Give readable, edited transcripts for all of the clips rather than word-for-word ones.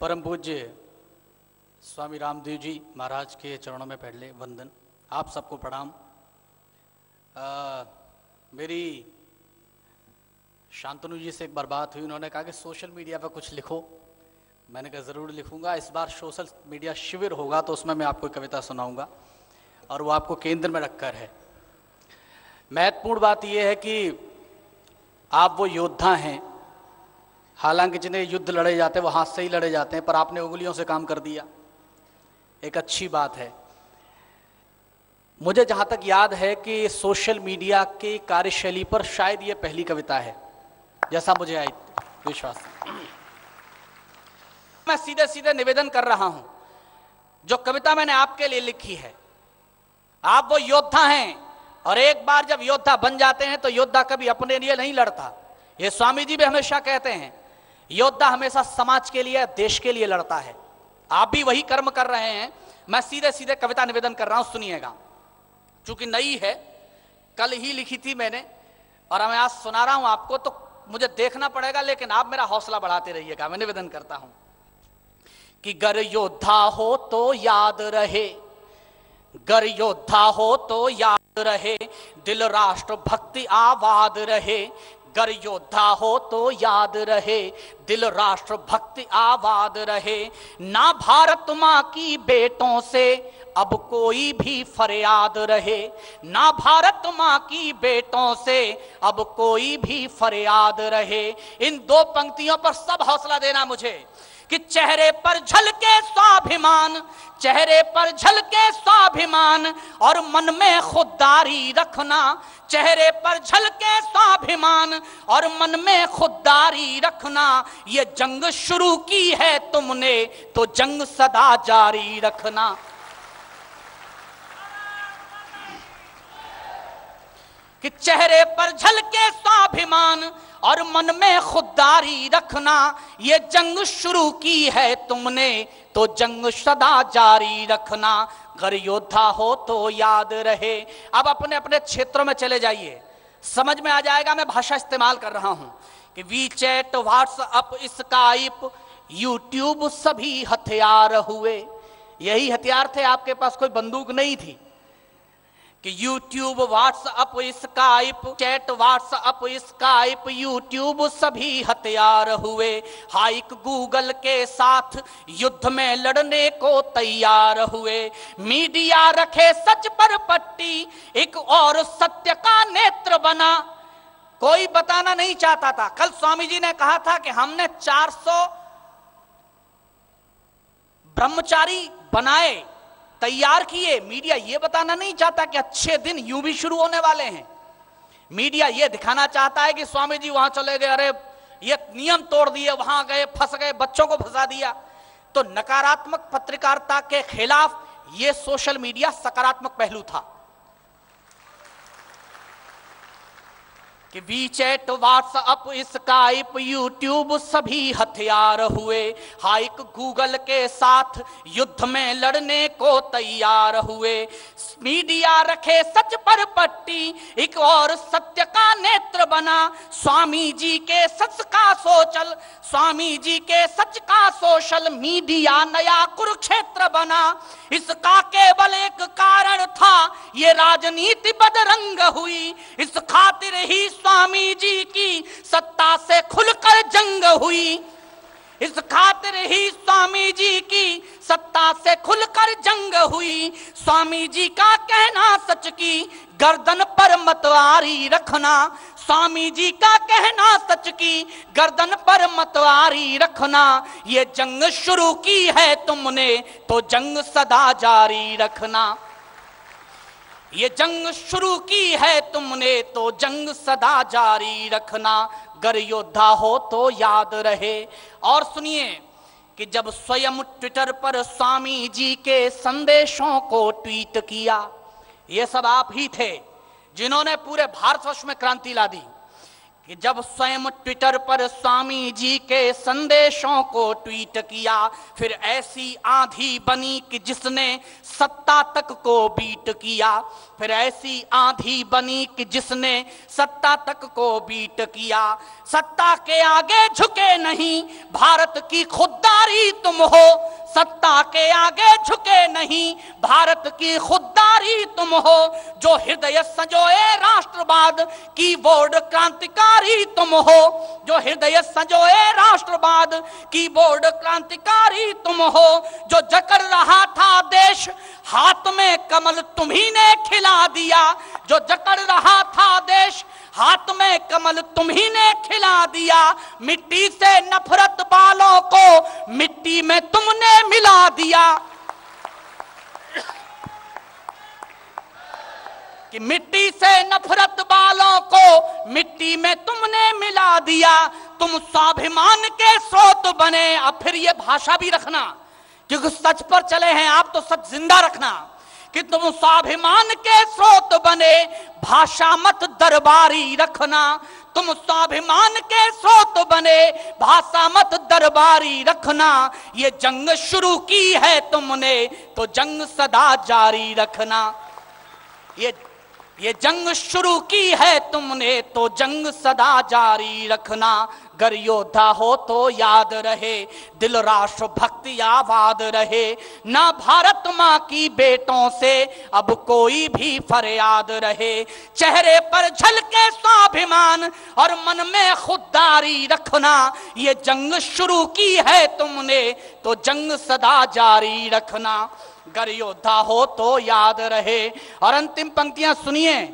परम पूज्य स्वामी रामदेव जी महाराज के चरणों में पहले वंदन। आप सबको प्रणाम। मेरी शांतनु जी से एक बार बात हुई, उन्होंने कहा कि सोशल मीडिया पर कुछ लिखो। मैंने कहा ज़रूर लिखूंगा। इस बार सोशल मीडिया शिविर होगा तो उसमें मैं आपको कविता सुनाऊंगा और वो आपको केंद्र में रखकर है। महत्वपूर्ण बात यह है कि आप वो योद्धा हैं, हालांकि जिन्हें युद्ध लड़े जाते हैं वो हाथ से ही लड़े जाते हैं, पर आपने उंगलियों से काम कर दिया, एक अच्छी बात है। मुझे जहां तक याद है कि सोशल मीडिया की कार्यशैली पर शायद ये पहली कविता है, जैसा मुझे आई विश्वास। मैं सीधे सीधे निवेदन कर रहा हूं, जो कविता मैंने आपके लिए लिखी है, आप वो योद्धा हैं और एक बार जब योद्धा बन जाते हैं तो योद्धा कभी अपने लिए नहीं लड़ता। ये स्वामी जी भी हमेशा कहते हैं, योद्धा हमेशा समाज के लिए, देश के लिए लड़ता है। आप भी वही कर्म कर रहे हैं। मैं सीधे सीधे कविता निवेदन कर रहा हूं, सुनिएगा। चूंकि नई है, कल ही लिखी थी मैंने और मैं आज सुना रहा हूं आपको, तो मुझे देखना पड़ेगा, लेकिन आप मेरा हौसला बढ़ाते रहिएगा। मैं निवेदन करता हूं कि गर योद्धा हो तो याद रहे, गर योद्धा हो तो याद रहे, दिल राष्ट्र भक्ति आबाद रहे। गर योद्धा हो तो याद रहे, दिल राष्ट्र भक्ति आबाद रहे। ना भारत माँ की बेटों से अब कोई भी फरियाद रहे, ना भारत माँ की बेटों से अब कोई भी फरियाद रहे। इन दो पंक्तियों पर सब हौसला देना मुझे कि चेहरे पर झलके स्वाभिमान, चेहरे पर झलके स्वाभिमान और मन में खुददारी रखना। चेहरे पर झलके स्वाभिमान और मन में खुददारी रखना। ये जंग शुरू की है तुमने तो जंग सदा जारी रखना। कि चेहरे पर झलके स्वाभिमान और मन में खुददारी रखना। ये जंग शुरू की है तुमने तो जंग सदा जारी रखना। गर योद्धा हो तो याद रहे। अब अपने अपने क्षेत्रों में चले जाइए, समझ में आ जाएगा मैं भाषा इस्तेमाल कर रहा हूं कि वीचैट, व्हाट्सएप, स्काइप, यूट्यूब सभी हथियार हुए। यही हथियार थे, आपके पास कोई बंदूक नहीं थी। कि YouTube, WhatsApp, Skype, chat, WhatsApp, Skype, YouTube सभी हथियार हुए। हाइक गूगल के साथ युद्ध में लड़ने को तैयार हुए। मीडिया रखे सच पर पट्टी, एक और सत्य का नेत्र बना। कोई बताना नहीं चाहता था। कल स्वामी जी ने कहा था कि हमने 400 ब्रह्मचारी बनाए, तैयार किए। मीडिया ये बताना नहीं चाहता कि अच्छे दिन यूं भी शुरू होने वाले हैं। मीडिया ये दिखाना चाहता है कि स्वामी जी वहां चले गए, अरे ये नियम तोड़ दिए, वहां गए, फंस गए, बच्चों को फंसा दिया। तो नकारात्मक पत्रकारिता के खिलाफ ये सोशल मीडिया सकारात्मक पहलू था कि वीचैट, व्हाट्सएप, स्काइप, यूट्यूब सभी हथियार हुए। हाइक गूगल के साथ युद्ध में लड़ने को तैयार हुए। मीडिया रखे सच पर पट्टी, एक और सत्य का नेत्र बना। स्वामी जी के सच का सोशल, स्वामी जी के सच का सोशल मीडिया नया कुरुक्षेत्र बना। इसका केवल एक कारण था, ये राजनीति बदरंग हुई। इस खातिर ही स्वामी जी की सत्ता से खुलकर जंग हुई। इस खातिर ही स्वामी जी की सत्ता से खुलकर जंग हुई। स्वामी जी का कहना सच की गर्दन पर मतवारी रखना। स्वामी जी का कहना सच की गर्दन पर मतवारी रखना। ये जंग शुरू की है तुमने तो जंग सदा जारी रखना। ये जंग शुरू की है तुमने तो जंग सदा जारी रखना। गर योद्धा हो तो याद रहे। और सुनिए कि जब स्वयं ट्विटर पर स्वामी जी के संदेशों को ट्वीट किया, ये सब आप ही थे जिन्होंने पूरे भारतवर्ष में क्रांति ला दी। कि जब स्वयं ट्विटर पर स्वामी जी के संदेशों को ट्वीट किया, फिर ऐसी आंधी बनी कि जिसने सत्ता तक को बीट किया, फिर ऐसी आंधी बनी कि जिसने सत्ता तक को बीट किया। सत्ता के आगे झुके नहीं, भारत की खुददारी तुम हो। सत्ता के आगे झुके नहीं, भारत की खुददारी तुम हो। जो हृदय संजोए राष्ट्रवाद की बोर्ड क्रांतिकारी तुम हो। जो हृदय संजोए राष्ट्रवाद की बोर्ड क्रांतिकारी तुम हो। जो जकड़ रहा था देश, हाथ में कमल तुम्ही ने खिला दिया। जो जकड़ रहा था देश, हाथ में कमल तुम्ही ने खिला दिया। मिट्टी से नफरत बालों को मिट्टी में तुमने मिला दिया। कि मिट्टी से नफरत बालों को मिट्टी में तुमने मिला दिया। तुम स्वाभिमान के स्रोत बने। अब फिर ये भाषा भी रखना, क्योंकि सच पर चले हैं आप, तो सच जिंदा रखना कि तुम स्वाभिमान के स्रोत बने, भाषा मत दरबारी रखना। तुम स्वाभिमान के स्रोत बने, भाषा मत दरबारी रखना। ये जंग शुरू की है तुमने, तो जंग सदा जारी रखना। ये जंग शुरू की है तुमने, तो जंग सदा जारी रखना। गर योद्धा हो तो याद रहे, दिल राष्ट्र भक्ति आबाद रहे। ना भारत माँ की बेटों से अब कोई भी फरियाद रहे। चेहरे पर झलके स्वाभिमान और मन में खुददारी रखना। ये जंग शुरू की है तुमने, तो जंग सदा जारी रखना। गर योद्धा हो तो याद रहे। और अंतिम पंक्तियां सुनिए।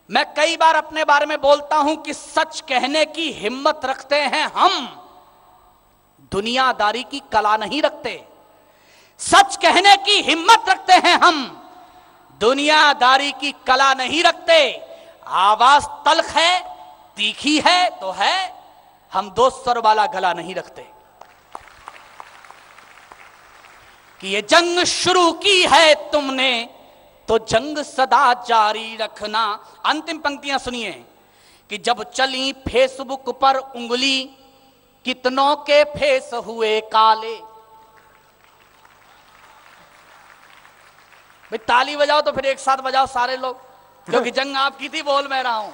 मैं कई बार अपने बारे में बोलता हूं कि सच कहने की हिम्मत रखते हैं हम, दुनियादारी की कला नहीं रखते। सच कहने की हिम्मत रखते हैं हम, दुनियादारी की कला नहीं रखते। आवाज तल्ख है, तीखी है तो है, हम दो स्वर वाला गला नहीं रखते। कि ये जंग शुरू की है तुमने, तो जंग सदा जारी रखना। अंतिम पंक्तियां सुनिए। कि जब चली फेसबुक पर उंगली, कितनों के फेस हुए काले। भाई ताली बजाओ तो फिर एक साथ बजाओ सारे लोग, क्योंकि जंग आपकी थी, बोल मैं रहा हूं।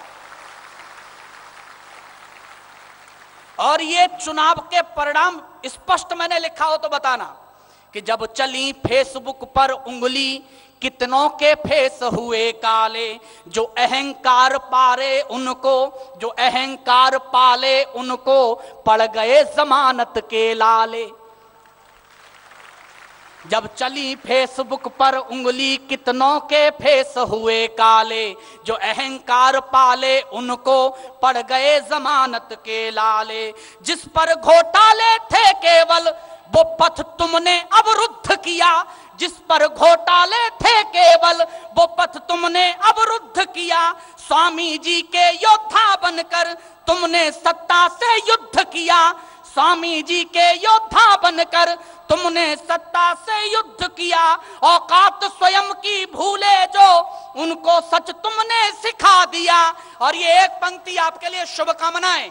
और ये चुनाव के परिणाम स्पष्ट मैंने लिखा हो तो बताना। कि जब चली फेसबुक पर उंगली, कितनों के फेस हुए काले। जो अहंकार पारे उनको, जो अहंकार पाले उनको, पड़ गए जमानत के लाले। जब चली फेसबुक पर उंगली, कितनों के फेस हुए काले। जो अहंकार पाले उनको, पड़ गए जमानत के लाले। जिस पर घोटाले थे केवल, वो पथ तुमने अवरुद्ध किया। जिस पर घोटाले थे केवल, वो पथ तुमने अवरुद्ध किया। स्वामी जी के योद्धा बनकर तुमने सत्ता से युद्ध किया। स्वामी जी के योद्धा बनकर तुमने सत्ता से युद्ध किया। औकात स्वयं की भूले जो, उनको सच तुमने सिखा दिया। और ये एक पंक्ति आपके लिए शुभकामनाएं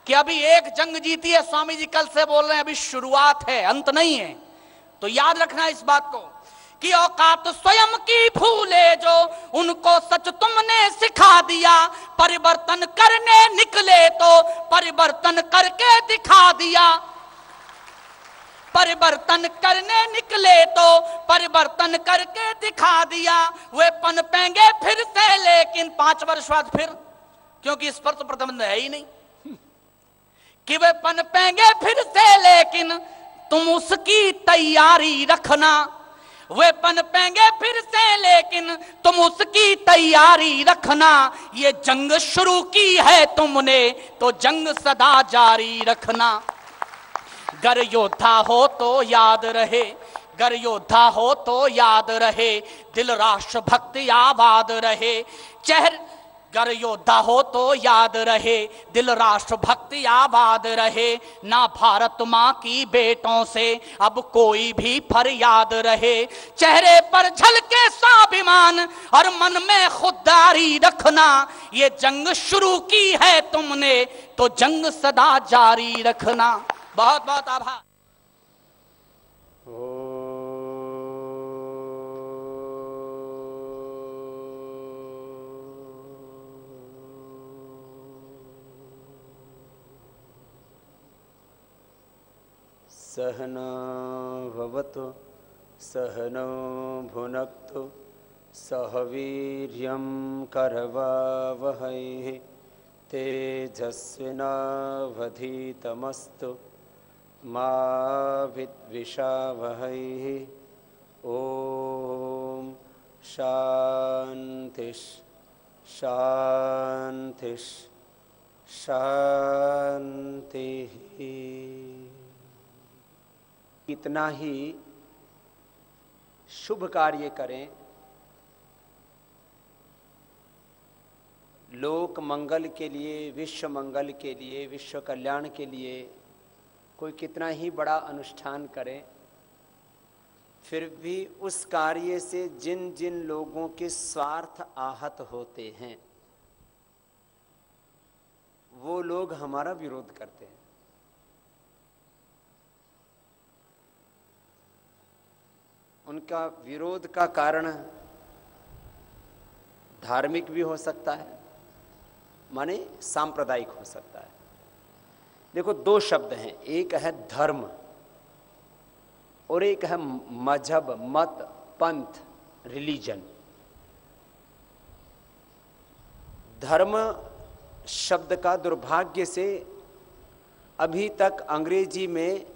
कि अभी एक जंग जीती है। स्वामी जी कल से बोल रहे हैं, अभी शुरुआत है, अंत नहीं है। तो याद रखना इस बात को कि औकात स्वयं की भूले जो, उनको सच तुमने सिखा दिया। परिवर्तन करने निकले तो परिवर्तन करके दिखा दिया। परिवर्तन करने निकले तो परिवर्तन करके दिखा दिया। वे पनपेंगे फिर से, लेकिन 5 वर्ष बाद फिर, क्योंकि इस पर तो प्रतिबंध है ही नहीं। कि वे पनपेंगे फिर से, लेकिन तुम उसकी तैयारी रखना। वे पनपेंगे फिर से, लेकिन तुम उसकी तैयारी रखना। ये जंग शुरू की है तुमने, तो जंग सदा जारी रखना। गर योद्धा हो तो याद रहे, गर योद्धा हो तो याद रहे। दिल राष्ट्र भक्ति आबाद रहे। गर योद्धा हो तो याद रहे, दिल राष्ट्र भक्ति आबाद रहे, ना भारत माँ की बेटों से अब कोई भी फरियाद रहे। चेहरे पर झलके स्वाभिमान और मन में खुददारी रखना, ये जंग शुरू की है तुमने तो जंग सदा जारी रखना। बहुत बहुत आभार। सहना भवतु सहनौ भुनक्तु सह वीर्यं करवावहै तेजस्विनावधीतमस्तु मा विद्विषावहै। ओम शांति शांति शांति। कितना ही शुभ कार्य करें, लोक मंगल के लिए, विश्व मंगल के लिए, विश्व कल्याण के लिए कोई कितना ही बड़ा अनुष्ठान करे, फिर भी उस कार्य से जिन जिन लोगों के स्वार्थ आहत होते हैं वो लोग हमारा विरोध करते हैं। उनका विरोध का कारण धार्मिक भी हो सकता है, माने सांप्रदायिक हो सकता है। देखो, दो शब्द हैं, एक है धर्म और एक है मजहब, मत, पंथ, रिलीजन। धर्म शब्द का दुर्भाग्य से अभी तक अंग्रेजी में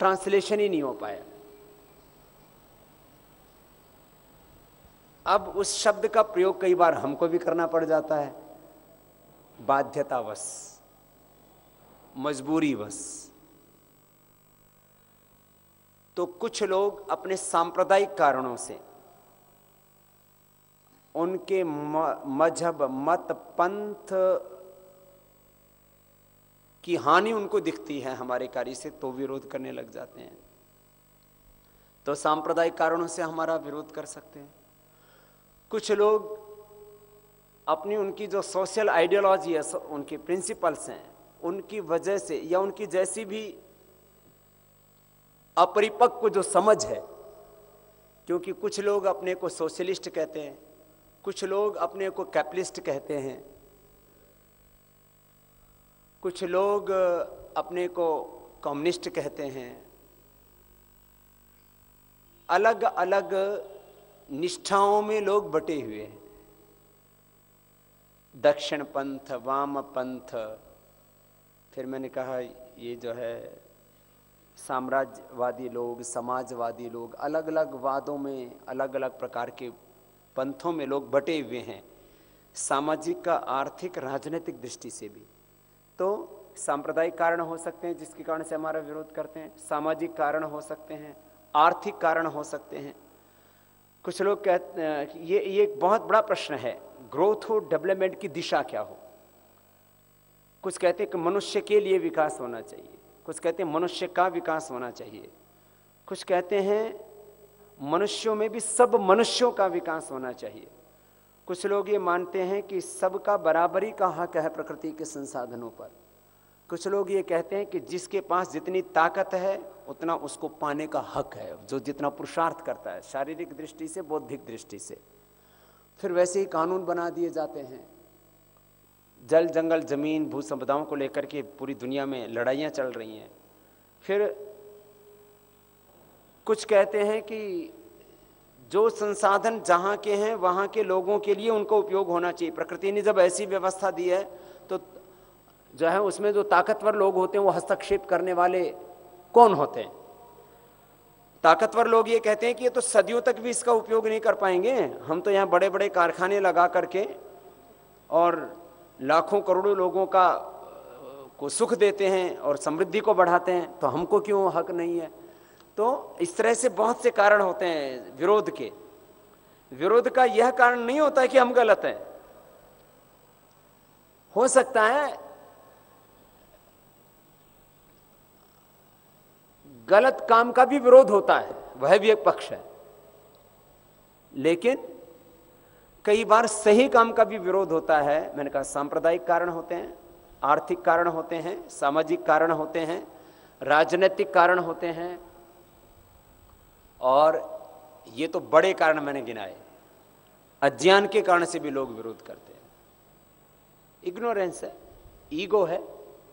ट्रांसलेशन ही नहीं हो पाया। अब उस शब्द का प्रयोग कई बार हमको भी करना पड़ जाता है, बाध्यतावश, मजबूरीवश। तो कुछ लोग अपने सांप्रदायिक कारणों से, उनके मजहब, मत, पंथ की हानि उनको दिखती है हमारे कार्य से, तो विरोध करने लग जाते हैं। तो सांप्रदायिक कारणों से हमारा विरोध कर सकते हैं। कुछ लोग अपनी उनकी जो सोशल आइडियोलॉजी है, उनके प्रिंसिपल्स हैं, उनकी वजह से या उनकी जैसी भी अपरिपक्व जो समझ है, क्योंकि कुछ लोग अपने को सोशलिस्ट कहते हैं, कुछ लोग अपने को कैपिटलिस्ट कहते हैं, कुछ लोग अपने को कम्युनिस्ट कहते हैं। अलग अलग निष्ठाओं में लोग बटे हुए हैं, दक्षिण पंथ, वाम पंथ। फिर मैंने कहा ये जो है साम्राज्यवादी लोग, समाजवादी लोग, अलग अलग वादों में, अलग अलग प्रकार के पंथों में लोग बटे हुए हैं, सामाजिक का, आर्थिक, राजनीतिक दृष्टि से भी। तो सांप्रदायिक कारण हो सकते हैं जिसके कारण से हमारा विरोध करते हैं, सामाजिक कारण हो सकते हैं, आर्थिक कारण हो सकते हैं। कुछ लोग कहते हैं, ये एक बहुत बड़ा प्रश्न है, ग्रोथ हो, डेवलपमेंट की दिशा क्या हो। कुछ कहते हैं कि मनुष्य के लिए विकास होना चाहिए, कुछ कहते हैं मनुष्य का विकास होना चाहिए, कुछ कहते हैं मनुष्यों में भी सब मनुष्यों का विकास होना चाहिए। कुछ लोग ये मानते हैं कि सबका बराबरी का हक है प्रकृति के संसाधनों पर। कुछ लोग ये कहते हैं कि जिसके पास जितनी ताकत है उतना उसको पाने का हक है, जो जितना पुरुषार्थ करता है, शारीरिक दृष्टि से, बौद्धिक दृष्टि से। फिर वैसे ही कानून बना दिए जाते हैं। जल, जंगल, जमीन, भू संपदाओं को लेकर के पूरी दुनिया में लड़ाइयाँ चल रही हैं। फिर कुछ कहते हैं कि जो संसाधन जहाँ के हैं वहाँ के लोगों के लिए उनको उपयोग होना चाहिए। प्रकृति ने जब ऐसी व्यवस्था दी है तो जो है उसमें जो ताकतवर लोग होते हैं वो हस्तक्षेप करने वाले कौन होते हैं? ताकतवर लोग ये कहते हैं कि ये तो सदियों तक भी इसका उपयोग नहीं कर पाएंगे, हम तो यहाँ बड़े बड़े कारखाने लगा करके और लाखों करोड़ों लोगों को सुख देते हैं और समृद्धि को बढ़ाते हैं, तो हमको क्यों हक नहीं है? तो इस तरह से बहुत से कारण होते हैं विरोध के। विरोध का यह कारण नहीं होता है कि हम गलत हैं, हो सकता है गलत काम का भी विरोध होता है, वह भी एक पक्ष है, लेकिन कई बार सही काम का भी विरोध होता है। मैंने कहा सांप्रदायिक कारण होते हैं, आर्थिक कारण होते हैं, सामाजिक कारण होते हैं, राजनीतिक कारण होते हैं, और ये तो बड़े कारण मैंने गिनाए। अज्ञान के कारण से भी लोग विरोध करते हैं, इग्नोरेंस है, ईगो है,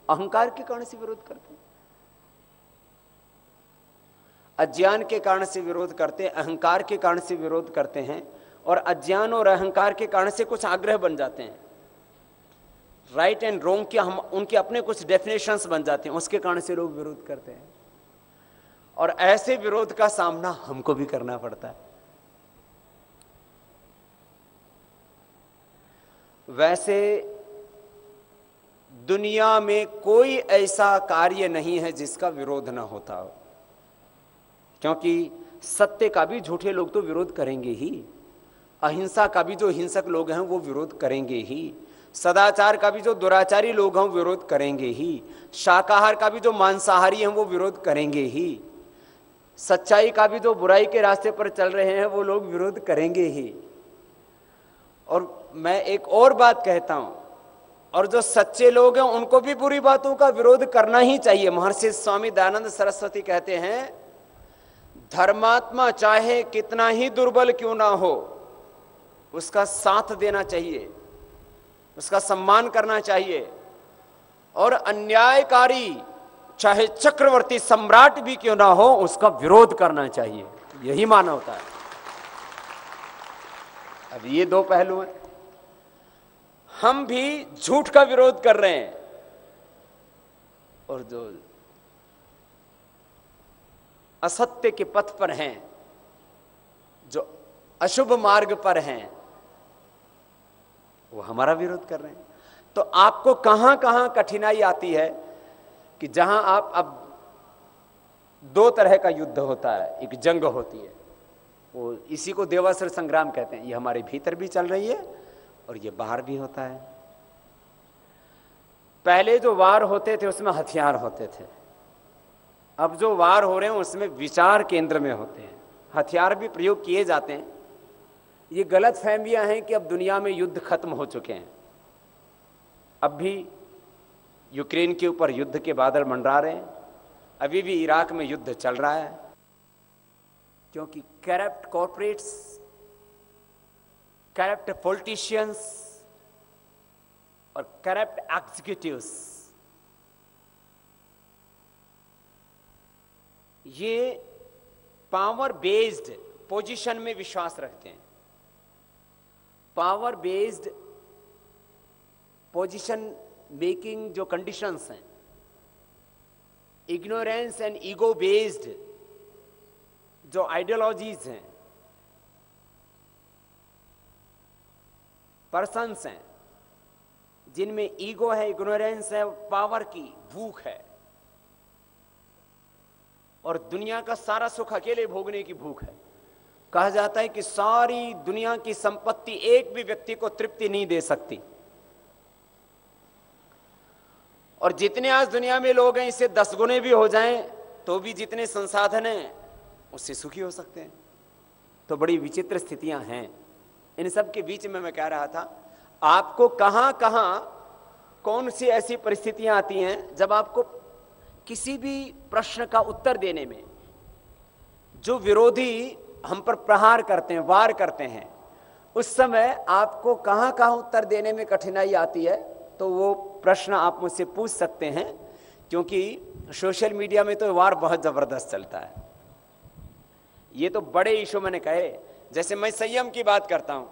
अहंकार के कारण से विरोध करते हैं। अज्ञान के कारण से विरोध करते हैं, अहंकार के कारण से विरोध करते हैं, और अज्ञान और अहंकार के कारण से कुछ आग्रह बन जाते हैं, राइट एंड रॉन्ग के हम उनके अपने कुछ डेफिनेशंस बन जाते हैं, उसके कारण से लोग विरोध करते हैं। और ऐसे विरोध का सामना हमको भी करना पड़ता है। वैसे दुनिया में कोई ऐसा कार्य नहीं है जिसका विरोध ना होता हो, क्योंकि सत्य का भी झूठे लोग तो विरोध करेंगे ही, अहिंसा का भी जो हिंसक लोग हैं वो विरोध करेंगे ही, सदाचार का भी जो दुराचारी लोग हैं विरोध करेंगे ही, शाकाहार का भी जो मांसाहारी हैं वो विरोध करेंगे ही, सच्चाई का भी जो बुराई के रास्ते पर चल रहे हैं वो लोग विरोध करेंगे ही। और मैं एक और बात कहता हूं, और जो सच्चे लोग हैं उनको भी बुरी बातों का विरोध करना ही चाहिए। महर्षि स्वामी दयानंद सरस्वती कहते हैं, धर्मात्मा चाहे कितना ही दुर्बल क्यों ना हो, उसका साथ देना चाहिए, उसका सम्मान करना चाहिए, और अन्यायकारी चाहे चक्रवर्ती सम्राट भी क्यों ना हो उसका विरोध करना चाहिए। यही मानवता है। अब ये दो पहलू हैं। हम भी झूठ का विरोध कर रहे हैं, और जो असत्य के पथ पर हैं, जो अशुभ मार्ग पर हैं, वो हमारा विरोध कर रहे हैं। तो आपको कहां कहां कठिनाई आती है कि जहां आप अब दो तरह का युद्ध होता है, एक जंग होती है, वो इसी को देवासुर संग्राम कहते हैं। ये हमारे भीतर भी चल रही है और ये बाहर भी होता है। पहले जो वार होते थे उसमें हथियार होते थे, अब जो वार हो रहे हैं उसमें विचार केंद्र में होते हैं, हथियार भी प्रयोग किए जाते हैं। ये गलत फहमियां हैं कि अब दुनिया में युद्ध खत्म हो चुके हैं। अब भी यूक्रेन के ऊपर युद्ध के बादल मंडरा रहे हैं, अभी भी इराक में युद्ध चल रहा है, क्योंकि करप्ट कॉर्पोरेट्स, करप्ट पॉलिटिशियंस और करप्ट एग्जीक्यूटिव्स ये पावर बेस्ड पोजीशन में विश्वास रखते हैं। पावर बेस्ड पोजीशन मेकिंग जो कंडीशंस हैं, इग्नोरेंस एंड ईगो बेस्ड जो आइडियोलॉजीज हैं, पर्सन्स हैं जिनमें ईगो है, इग्नोरेंस है, पावर की भूख है, और दुनिया का सारा सुख अकेले भोगने की भूख है। कहा जाता है कि सारी दुनिया की संपत्ति एक भी व्यक्ति को तृप्ति नहीं दे सकती, और जितने आज दुनिया में लोग हैं इससे 10 गुने भी हो जाएं तो भी जितने संसाधन हैं उससे सुखी हो सकते हैं। तो बड़ी विचित्र स्थितियां हैं। इन सब के बीच में मैं कह रहा था, आपको कहां कहां कौन सी ऐसी परिस्थितियां आती हैं जब आपको किसी भी प्रश्न का उत्तर देने में जो विरोधी हम पर प्रहार करते हैं, वार करते हैं, उस समय आपको कहां कहां उत्तर देने में कठिनाई आती है, तो वो प्रश्न आप मुझसे पूछ सकते हैं, क्योंकि सोशल मीडिया में तो वार बहुत जबरदस्त चलता है। ये तो बड़े इशू मैंने कहे, जैसे मैं संयम की बात करता हूं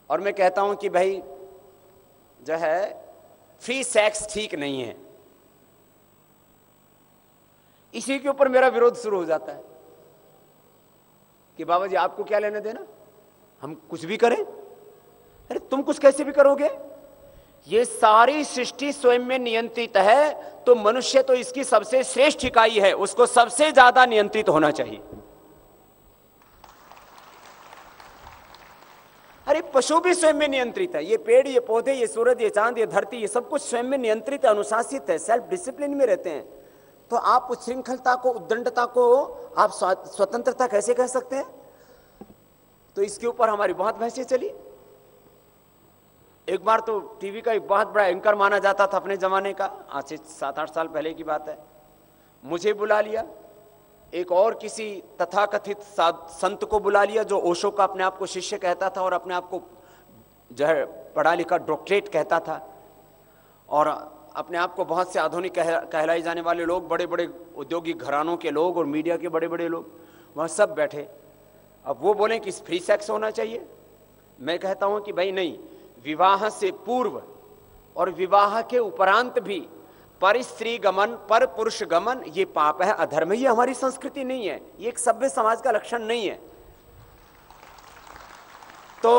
और मैं कहता हूं कि भाई जो है फ्री सेक्स ठीक नहीं है, इसी के ऊपर मेरा विरोध शुरू हो जाता है कि बाबा जी आपको क्या लेना देना, हम कुछ भी करें। अरे तुम कुछ कैसे भी करोगे, ये सारी सृष्टि स्वयं में नियंत्रित है, तो मनुष्य तो इसकी सबसे श्रेष्ठ इकाई है, उसको सबसे ज्यादा नियंत्रित होना चाहिए। अरे पशु भी स्वयं में नियंत्रित है, ये पेड़, ये पौधे, ये सूरज, ये चांद, ये धरती, ये सब कुछ स्वयं में नियंत्रित है, अनुशासित है, सेल्फ डिसिप्लिन में रहते हैं। तो आप उच्छृंखलता को, उद्दंडता को आप स्वतंत्रता कैसे कह सकते हैं? तो इसके ऊपर हमारी बहुत बहसें चली। एक बार तो टीवी का एक बहुत बड़ा एंकर माना जाता था अपने जमाने का, आज से 7-8 साल पहले की बात है, मुझे बुला लिया, एक और किसी तथाकथित संत को बुला लिया जो ओशो का अपने आप को शिष्य कहता था और अपने आप को जो है पढ़ा लिखा डॉक्टरेट कहता था, और अपने आप को बहुत से आधुनिक कहलाए जाने वाले लोग, बड़े बड़े औद्योगिक घरानों के लोग और मीडिया के बड़े बड़े लोग वहाँ सब बैठे। अब वो बोले कि फ्री सेक्स होना चाहिए। मैं कहता हूँ कि भाई नहीं, विवाह से पूर्व और विवाह के उपरांत भी पर स्त्री गमन, पर पुरुष गमन, ये पाप है, अधर्म है, ये हमारी संस्कृति नहीं है, ये एक सभ्य समाज का लक्षण नहीं है। तो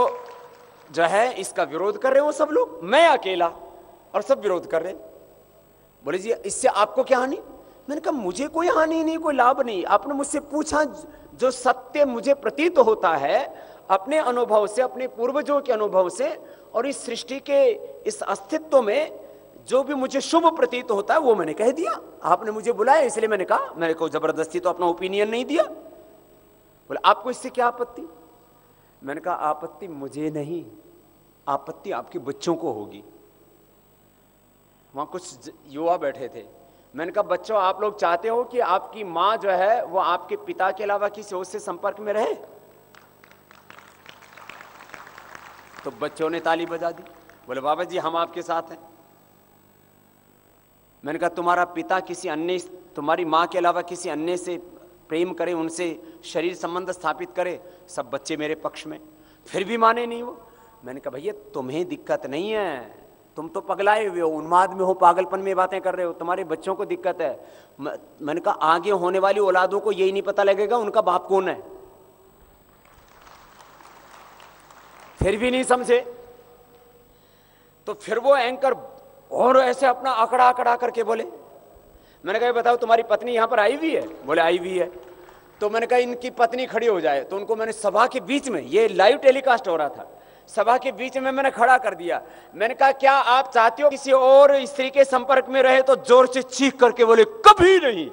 जो है इसका विरोध कर रहे हो सब लोग, मैं अकेला, और सब विरोध कर रहे। बोले जी इससे आपको क्या हानि? मैंने कहा मुझे कोई हानि नहीं, कोई लाभ नहीं। आपने मुझसे पूछा, जो सत्य मुझे प्रतीत होता है अपने अनुभव से, अपने पूर्वजों के अनुभव से, और इस सृष्टि के इस अस्तित्व में जो भी मुझे शुभ प्रतीत होता है वो मैंने कह दिया। आपने मुझे बुलाया इसलिए मैंने कहा, मैंने को जबरदस्ती तो अपना ओपिनियन नहीं दिया। बोले आपको इससे क्या आपत्ति? मैंने कहा आपत्ति मुझे नहीं, आपत्ति आपके बच्चों को होगी। वहां कुछ युवा बैठे थे। मैंने कहा बच्चों, आप लोग चाहते हो कि आपकी माँ जो है वो आपके पिता के अलावा किसी और से संपर्क में रहे? तो बच्चों ने ताली बजा दी, बोले बाबा जी हम आपके साथ हैं। मैंने कहा तुम्हारा पिता किसी अन्य, तुम्हारी माँ के अलावा किसी अन्य से प्रेम करे, उनसे शरीर संबंध स्थापित करे, सब बच्चे मेरे पक्ष में, फिर भी माने नहीं वो। मैंने कहा भैया तुम्हें दिक्कत नहीं है, तुम तो पगलाए हुए हो, उन्माद में हो, पागलपन में बातें कर रहे हो, तुम्हारे बच्चों को दिक्कत है। मैंने कहा आगे होने वाली औलादों को यही नहीं पता लगेगा उनका बाप कौन है, फिर भी नहीं समझे। तो फिर वो एंकर और ऐसे अपना आंकड़ा आंकड़ा करके बोले। मैंने कहा बताओ तुम्हारी पत्नी यहां पर आई हुई है? बोले आई हुई है। तो मैंने कहा इनकी पत्नी खड़ी हो जाए। तो उनको मैंने सभा के बीच में, ये लाइव टेलीकास्ट हो रहा था, सभा के बीच में मैंने खड़ा कर दिया। मैंने कहा क्या आप चाहते हो किसी और स्त्री के संपर्क में रहे? तो जोर से चीख करके बोले कभी नहीं।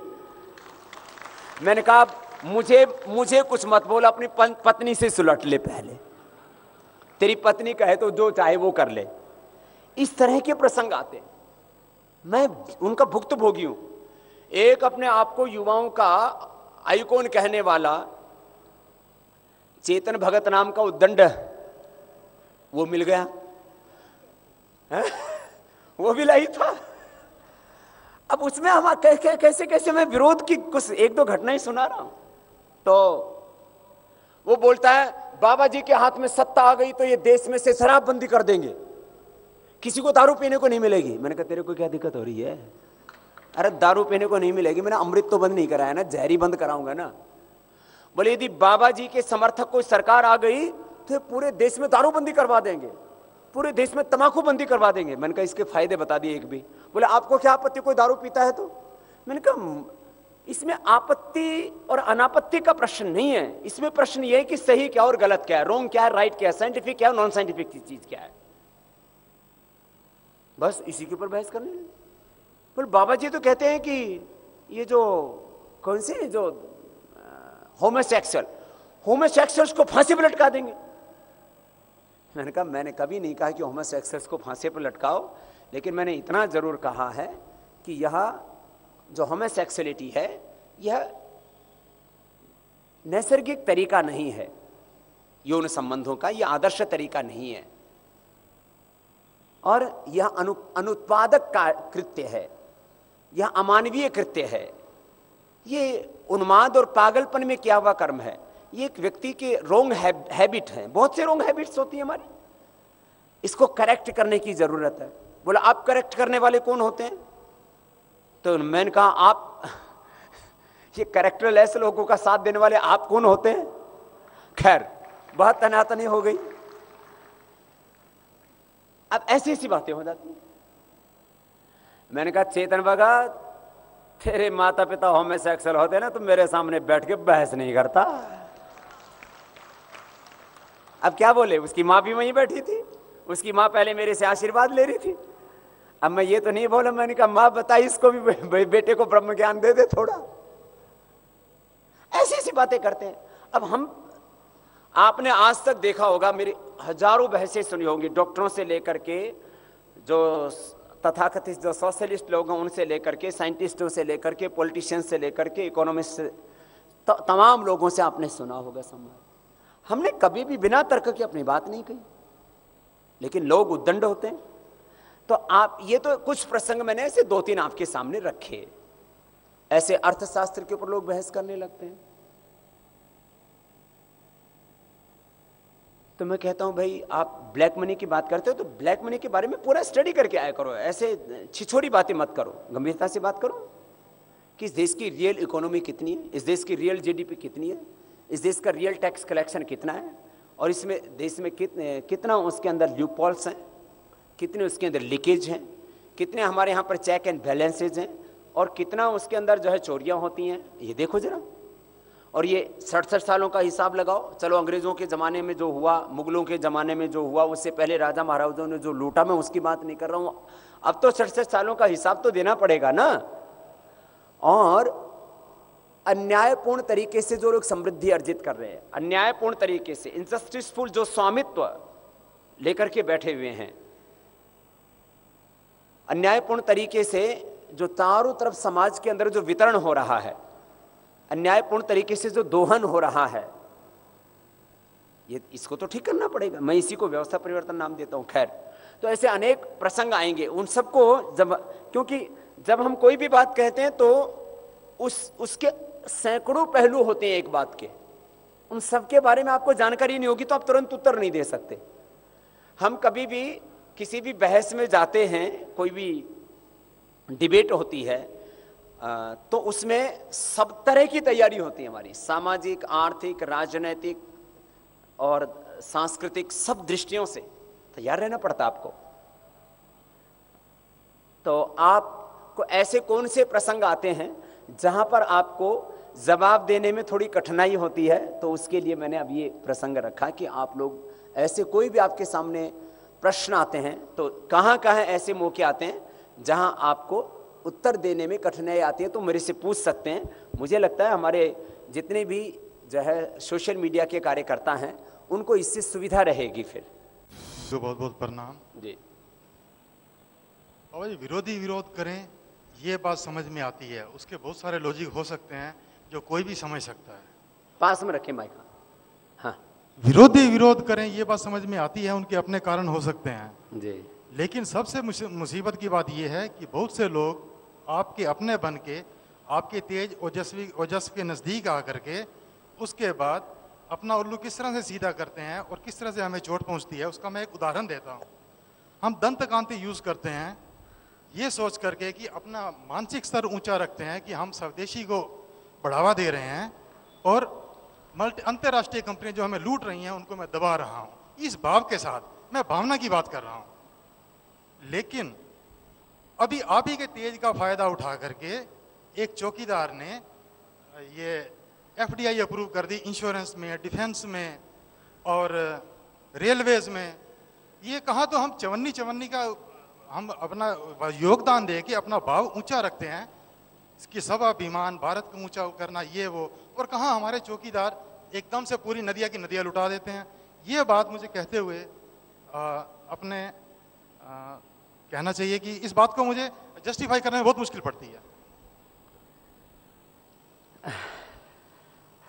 मैंने कहा मुझे कुछ मत बोल, अपनी पत्नी से सुलट ले पहले, तेरी पत्नी कहे तो जो चाहे वो कर ले। इस तरह के प्रसंग आते, मैं उनका भुक्तभोगी हूं। एक अपने आप को युवाओं का आइकॉन कहने वाला चेतन भगत नाम का उद्दंड वो मिल गया है? वो भी लाई था। अब उसमें हम कैसे कैसे मैं विरोध की कुछ 1-2 घटनाएं सुना रहा हूं। तो वो बोलता है बाबा जी के हाथ में सत्ता आ गई तो ये देश में से शराबबंदी कर देंगे, किसी को दारू पीने को नहीं मिलेगी। मैंने कहा तेरे को क्या दिक्कत हो रही है? अरे दारू पीने को नहीं मिलेगी, मैंने अमृत तो बंद नहीं कराया ना, जहरी बंद कराऊंगा ना। बोले यदि बाबा जी के समर्थक कोई सरकार आ गई तो पूरे देश में दारूबंदी करवा देंगे, पूरे देश में तंबाकू बंदी करवा देंगे। मैंने कहा इसके फायदे बता दिए एक भी। बोले आपको क्या आपत्ति, कोई दारू पीता है तो? मैंने कहा इसमें आपत्ति और अनापत्ति का प्रश्न नहीं है, इसमें प्रश्न यह है कि सही क्या और गलत क्या है, रोंग क्या है, राइट क्या है, साइंटिफिक क्या है, नॉन साइंटिफिक चीज क्या है, बस इसी के ऊपर बहस करनी है। बोले बाबा जी तो कहते हैं कि ये जो कौन से जो होमोसेक्सुअल्स को फांसी पर लटका देंगे। मैंने कहा मैंने कभी नहीं कहा कि होमोसेक्सुअल्स को फांसी पर लटकाओ, लेकिन मैंने इतना जरूर कहा है कि यह जो होमोसेक्सुअलिटी है यह नैसर्गिक तरीका नहीं है यौन संबंधों का, यह आदर्श तरीका नहीं है और यह अनुत्पादक कृत्य है, यह अमानवीय कृत्य है, ये उन्माद और पागलपन में किया हुआ कर्म है, ये एक व्यक्ति के रोंग हैबिट है, बहुत से रोंग हैबिट्स होती है हमारी, इसको करेक्ट करने की जरूरत है। बोला आप करेक्ट करने वाले कौन होते हैं? तो मैंने कहा आप ये करेक्टरलेस लोगों का साथ देने वाले आप कौन होते हैं? खैर बहुत तनातनी हो गई। अब ऐसी ऐसी बातें हो जाती हैं। मैंने कहा चेतन भगत तेरे माता पिता होमोसेक्सुअल होते ना तो मेरे सामने बैठ के बहस नहीं करता। अब क्या बोले, उसकी माँ भी वहीं बैठी थी, उसकी माँ पहले मेरे से आशीर्वाद ले रही थी। अब मैं ये तो नहीं बोला, मैंने कहा माँ बताई इसको भी बेटे को ब्रह्म ज्ञान दे दे थोड़ा। ऐसी ऐसी बातें करते हैं। अब हम, आपने आज तक देखा होगा, मेरी हजारों बहसें सुनी होंगी, डॉक्टरों से लेकर के, जो तथाकथित जो सोशलिस्ट लोग हैं उनसे लेकर के, साइंटिस्टों से लेकर के, पॉलिटिशियंस से लेकर के, इकोनॉमिस्ट से, तमाम लोगों से आपने सुना होगा संवाद। हमने कभी भी बिना तर्क के अपनी बात नहीं कही, लेकिन लोग उद्दंड होते हैं। तो आप, ये तो कुछ प्रसंग मैंने ऐसे 2-3 आपके सामने रखे। ऐसे अर्थशास्त्र के ऊपर लोग बहस करने लगते हैं। तो मैं कहता हूं भाई, आप ब्लैक मनी की बात करते हो तो ब्लैक मनी के बारे में पूरा स्टडी करके आया करो, ऐसे छिछोड़ी बातें मत करो, गंभीरता से बात करो कि इस देश की रियल इकोनॉमी कितनी है, इस देश की रियल जीडीपी कितनी है, इस देश का रियल टैक्स कलेक्शन कितना है, और इसमें देश में कितना उसके अंदर ल्यूपॉल्स हैं, कितने उसके अंदर लीकेज हैं, कितने हमारे यहाँ पर चेक एंड बैलेंसेज हैं, और कितना उसके अंदर जो है चोरियाँ होती हैं, ये देखो जरा। और ये 67 सालों का हिसाब लगाओ। चलो अंग्रेज़ों के ज़माने में जो हुआ, मुगलों के ज़माने में जो हुआ, उससे पहले राजा महाराजाओं ने जो लूटा, मैं उसकी बात नहीं कर रहा हूँ। अब तो 67 सालों का हिसाब तो देना पड़ेगा ना। और अन्यायपूर्ण तरीके से जो लोग समृद्धि अर्जित कर रहे हैं, अन्यायपूर्ण तरीके से, इनजस्टिसफुल जो स्वामित्व लेकर के बैठे हुए हैं, अन्यायपूर्ण तरीके से जो चारों तरफ समाज के अंदर जो वितरण हो रहा है, अन्यायपूर्ण तरीके से जो दोहन हो रहा है, ये इसको तो ठीक करना पड़ेगा। मैं इसी को व्यवस्था परिवर्तन नाम देता हूं। खैर, तो ऐसे अनेक प्रसंग आएंगे, उन सबको जब, क्योंकि जब हम कोई भी बात कहते हैं तो उसके सैकड़ों पहलू होते हैं एक बात के, उन सब के बारे में आपको जानकारी नहीं होगी तो आप तुरंत उत्तर नहीं दे सकते। हम कभी भी किसी भी बहस में जाते हैं, कोई भी डिबेट होती है, तो उसमें सब तरह की तैयारी होती है हमारी, सामाजिक, आर्थिक, राजनीतिक और सांस्कृतिक, सब दृष्टियों से तैयार रहना पड़ता आपको। तो आपको ऐसे कौन से प्रसंग आते हैं जहां पर आपको जवाब देने में थोड़ी कठिनाई होती है, तो उसके लिए मैंने अब ये प्रसंग रखा कि आप लोग ऐसे कोई भी आपके सामने प्रश्न आते हैं तो कहाँ कहाँ ऐसे मौके आते हैं जहां आपको उत्तर देने में कठिनाई आती है, तो मेरे से पूछ सकते हैं। मुझे लगता है हमारे जितने भी जो है सोशल मीडिया के कार्यकर्ता हैं उनको इससे सुविधा रहेगी। फिर तो बहुत बहुत प्रणाम जी। और विरोधी विरोध करें ये बात समझ में आती है, उसके बहुत सारे लॉजिक हो सकते हैं जो कोई भी समझ सकता है। पास में रखें माइक। हाँ, विरोधी विरोध करें ये बात समझ में आती है, उनके अपने कारण हो सकते हैं जी। लेकिन सबसे मुसीबत की बात यह है कि बहुत से लोग आपके अपने बन के, आपके तेज ओजस्वी के नज़दीक आकर के, उसके बाद अपना उल्लू किस तरह से सीधा करते हैं और किस तरह से हमें चोट पहुंचती है, उसका मैं एक उदाहरण देता हूं। हम दंत कांति यूज़ करते हैं ये सोच करके कि अपना मानसिक स्तर ऊंचा रखते हैं कि हम स्वदेशी को बढ़ावा दे रहे हैं और अंतर्राष्ट्रीय कंपनियां जो हमें लूट रही हैं उनको मैं दबा रहा हूं। इस भाव के साथ मैं भावना की बात कर रहा हूं। लेकिन अभी आप ही के तेज का फायदा उठा करके एक चौकीदार ने ये एफडीआई अप्रूव कर दी इंश्योरेंस में, डिफेंस में और रेलवेज में। ये कहा तो हम चवन्नी का हम अपना योगदान दे के अपना भाव ऊंचा रखते हैं कि स्वाभिमान, भारत को ऊंचा करना, ये वो, और कहाँ हमारे चौकीदार एकदम से पूरी नदियाँ की नदियाँ लुटा देते हैं। ये बात मुझे कहते हुए कहना चाहिए कि इस बात को मुझे जस्टिफाई करने में बहुत मुश्किल पड़ती है।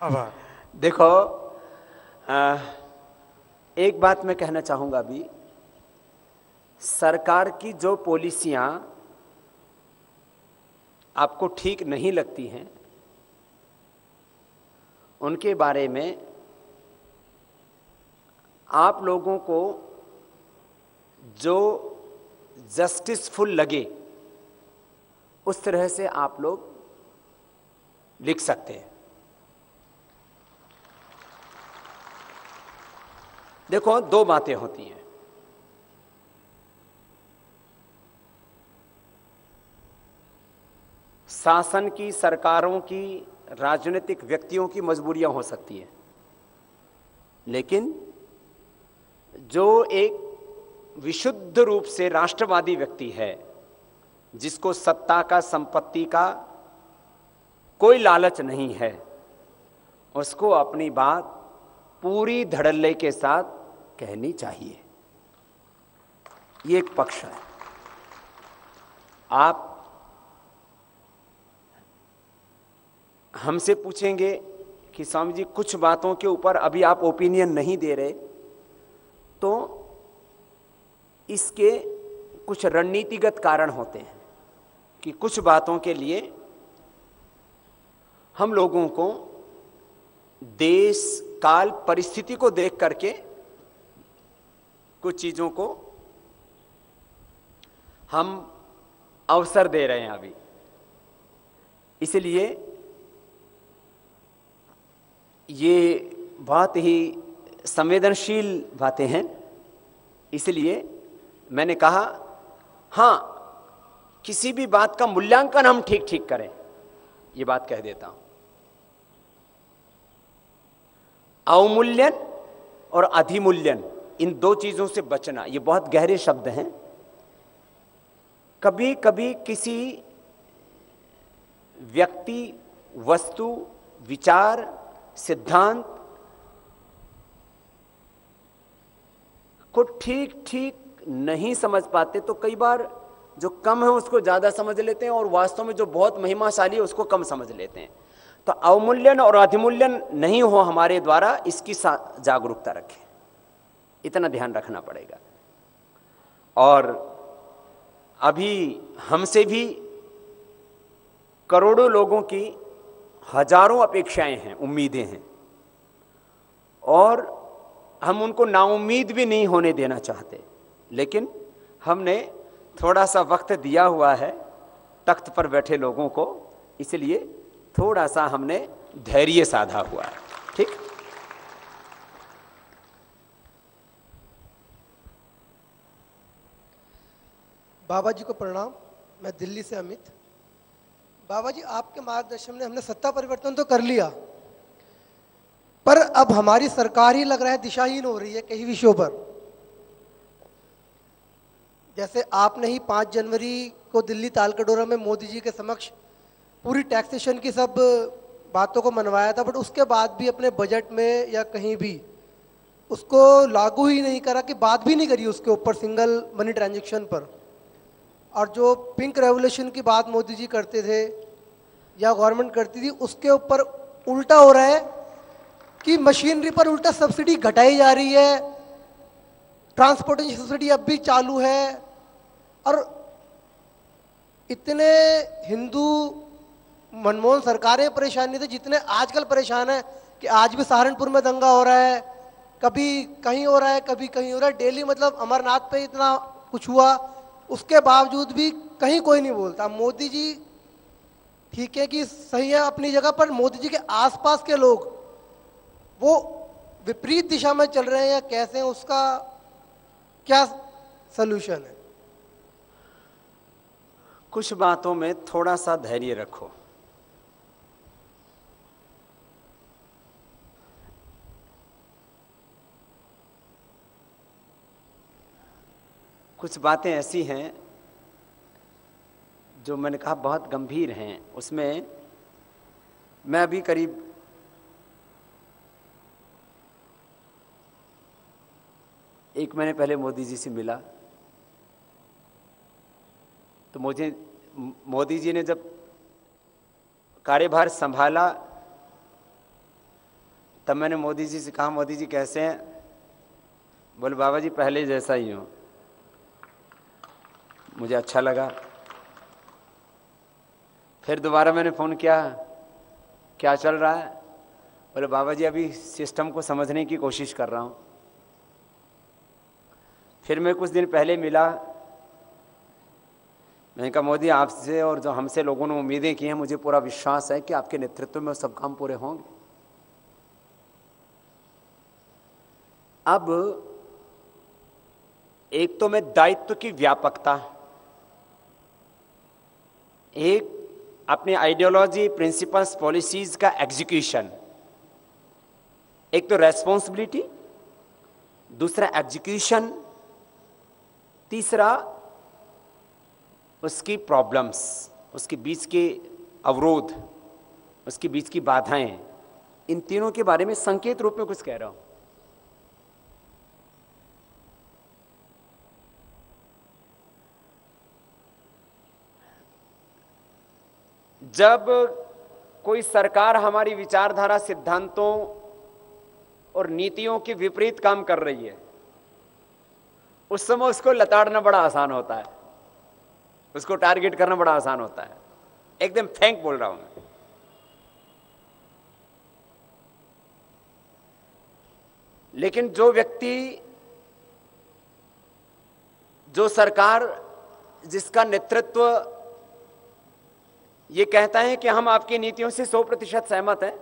आभार। देखो, एक बात मैं कहना चाहूंगा अभी, सरकार की जो पॉलिसियां आपको ठीक नहीं लगती हैं उनके बारे में आप लोगों को जो जस्टिसफुल लगे उस तरह से आप लोग लिख सकते हैं। देखो, दो बातें होती हैं। शासन की, सरकारों की, राजनीतिक व्यक्तियों की मजबूरियां हो सकती हैं, लेकिन जो एक विशुद्ध रूप से राष्ट्रवादी व्यक्ति है, जिसको सत्ता का, संपत्ति का कोई लालच नहीं है, उसको अपनी बात पूरी धड़ल्ले के साथ कहनी चाहिए। ये एक पक्ष है। आप हमसे पूछेंगे कि स्वामी जी कुछ बातों के ऊपर अभी आप ओपिनियन नहीं दे रहे, तो इसके कुछ रणनीतिगत कारण होते हैं कि कुछ बातों के लिए हम लोगों को देश काल परिस्थिति को देख करके कुछ चीजों को हम अवसर दे रहे हैं अभी। इसलिए ये बहुत ही संवेदनशील बातें हैं। इसलिए मैंने कहा, हाँ, किसी भी बात का मूल्यांकन हम ठीक ठीक करें, ये बात कह देता हूं। अवमूल्यन और अधिमूल्यन, इन दो चीजों से बचना, ये बहुत गहरे शब्द हैं। कभी कभी किसी व्यक्ति, वस्तु, विचार, सिद्धांत को ठीक ठीक नहीं समझ पाते, तो कई बार जो कम है उसको ज्यादा समझ लेते हैं, और वास्तव में जो बहुत महिमाशाली है उसको कम समझ लेते हैं। तो अवमूल्यन और अधिमूल्यन नहीं हो हमारे द्वारा, इसकी जागरूकता रखें, इतना ध्यान रखना पड़ेगा। और अभी हमसे भी करोड़ों लोगों की हजारों अपेक्षाएं हैं, उम्मीदें हैं, और हम उनको नाउम्मीद भी नहीं होने देना चाहते। लेकिन हमने थोड़ा सा वक्त दिया हुआ है तख्त पर बैठे लोगों को, इसलिए थोड़ा सा हमने धैर्य साधा हुआ है। ठीक। बाबा जी को प्रणाम। मैं दिल्ली से अमित। बाबा जी, आपके मार्गदर्शन में हमने सत्ता परिवर्तन तो कर लिया, पर अब हमारी सरकार ही लग रहा है दिशाहीन हो रही है कई विषयों पर। जैसे आपने ही 5 जनवरी को दिल्ली तालकटोरा में मोदी जी के समक्ष पूरी टैक्सेशन की सब बातों को मनवाया था, बट उसके बाद भी अपने बजट में या कहीं भी उसको लागू ही नहीं करा, कि बात भी नहीं करी उसके ऊपर, सिंगल मनी ट्रांजैक्शन पर। और जो पिंक रेवोल्यूशन की बात मोदी जी करते थे या गवर्नमेंट करती थी, उसके ऊपर उल्टा हो रहा है कि मशीनरी पर उल्टा सब्सिडी घटाई जा रही है, ट्रांसपोर्टेशन सब्सिडी अब भी चालू है। और इतने हिंदू मनमोहन सरकारें परेशान नहीं थे जितने आजकल परेशान है, कि आज भी सहारनपुर में दंगा हो रहा है, कभी कहीं हो रहा है, कभी कहीं हो रहा है, डेली मतलब अमरनाथ पे इतना कुछ हुआ, उसके बावजूद भी कहीं कोई नहीं बोलता। मोदी जी ठीक है कि सही है अपनी जगह, पर मोदी जी के आसपास के लोग वो विपरीत दिशा में चल रहे हैं या कैसे हैं, उसका क्या सलूशन है? कुछ बातों में थोड़ा सा धैर्य रखो। कुछ बातें ऐसी हैं जो मैंने कहा बहुत गंभीर हैं। उसमें मैं अभी करीब एक महीने पहले मोदी जी से मिला, तो मुझे मोदी जी ने जब कार्यभार संभाला तब मैंने मोदी जी से कहा, मोदी जी कैसे हैं? बोले बाबा जी पहले जैसा ही हूँ। मुझे अच्छा लगा। फिर दोबारा मैंने फ़ोन किया, क्या चल रहा है? बोले बाबा जी अभी सिस्टम को समझने की कोशिश कर रहा हूँ। फिर मैं कुछ दिन पहले मिला, मैंने कहा मोदी आपसे और जो हमसे लोगों ने उम्मीदें की हैं, मुझे पूरा विश्वास है कि आपके नेतृत्व में सब काम पूरे होंगे। अब एक तो मैं दायित्व की व्यापकता, एक अपने आइडियोलॉजी, प्रिंसिपल्स, पॉलिसीज का एग्जीक्यूशन, एक तो रेस्पॉन्सिबिलिटी, दूसरा एग्जीक्यूशन, तीसरा उसकी प्रॉब्लम्स, उसके बीच के अवरोध, उसके बीच की बाधाएं, इन तीनों के बारे में संकेत रूप में कुछ कह रहा हूं। जब कोई सरकार हमारी विचारधारा, सिद्धांतों और नीतियों के विपरीत काम कर रही है, उस समय उसको लताड़ना बड़ा आसान होता है, उसको टारगेट करना बड़ा आसान होता है। एकदम फ्रैंक बोल रहा हूं मैं। लेकिन जो व्यक्ति, जो सरकार जिसका नेतृत्व ये कहता है कि हम आपकी नीतियों से 100% सहमत हैं,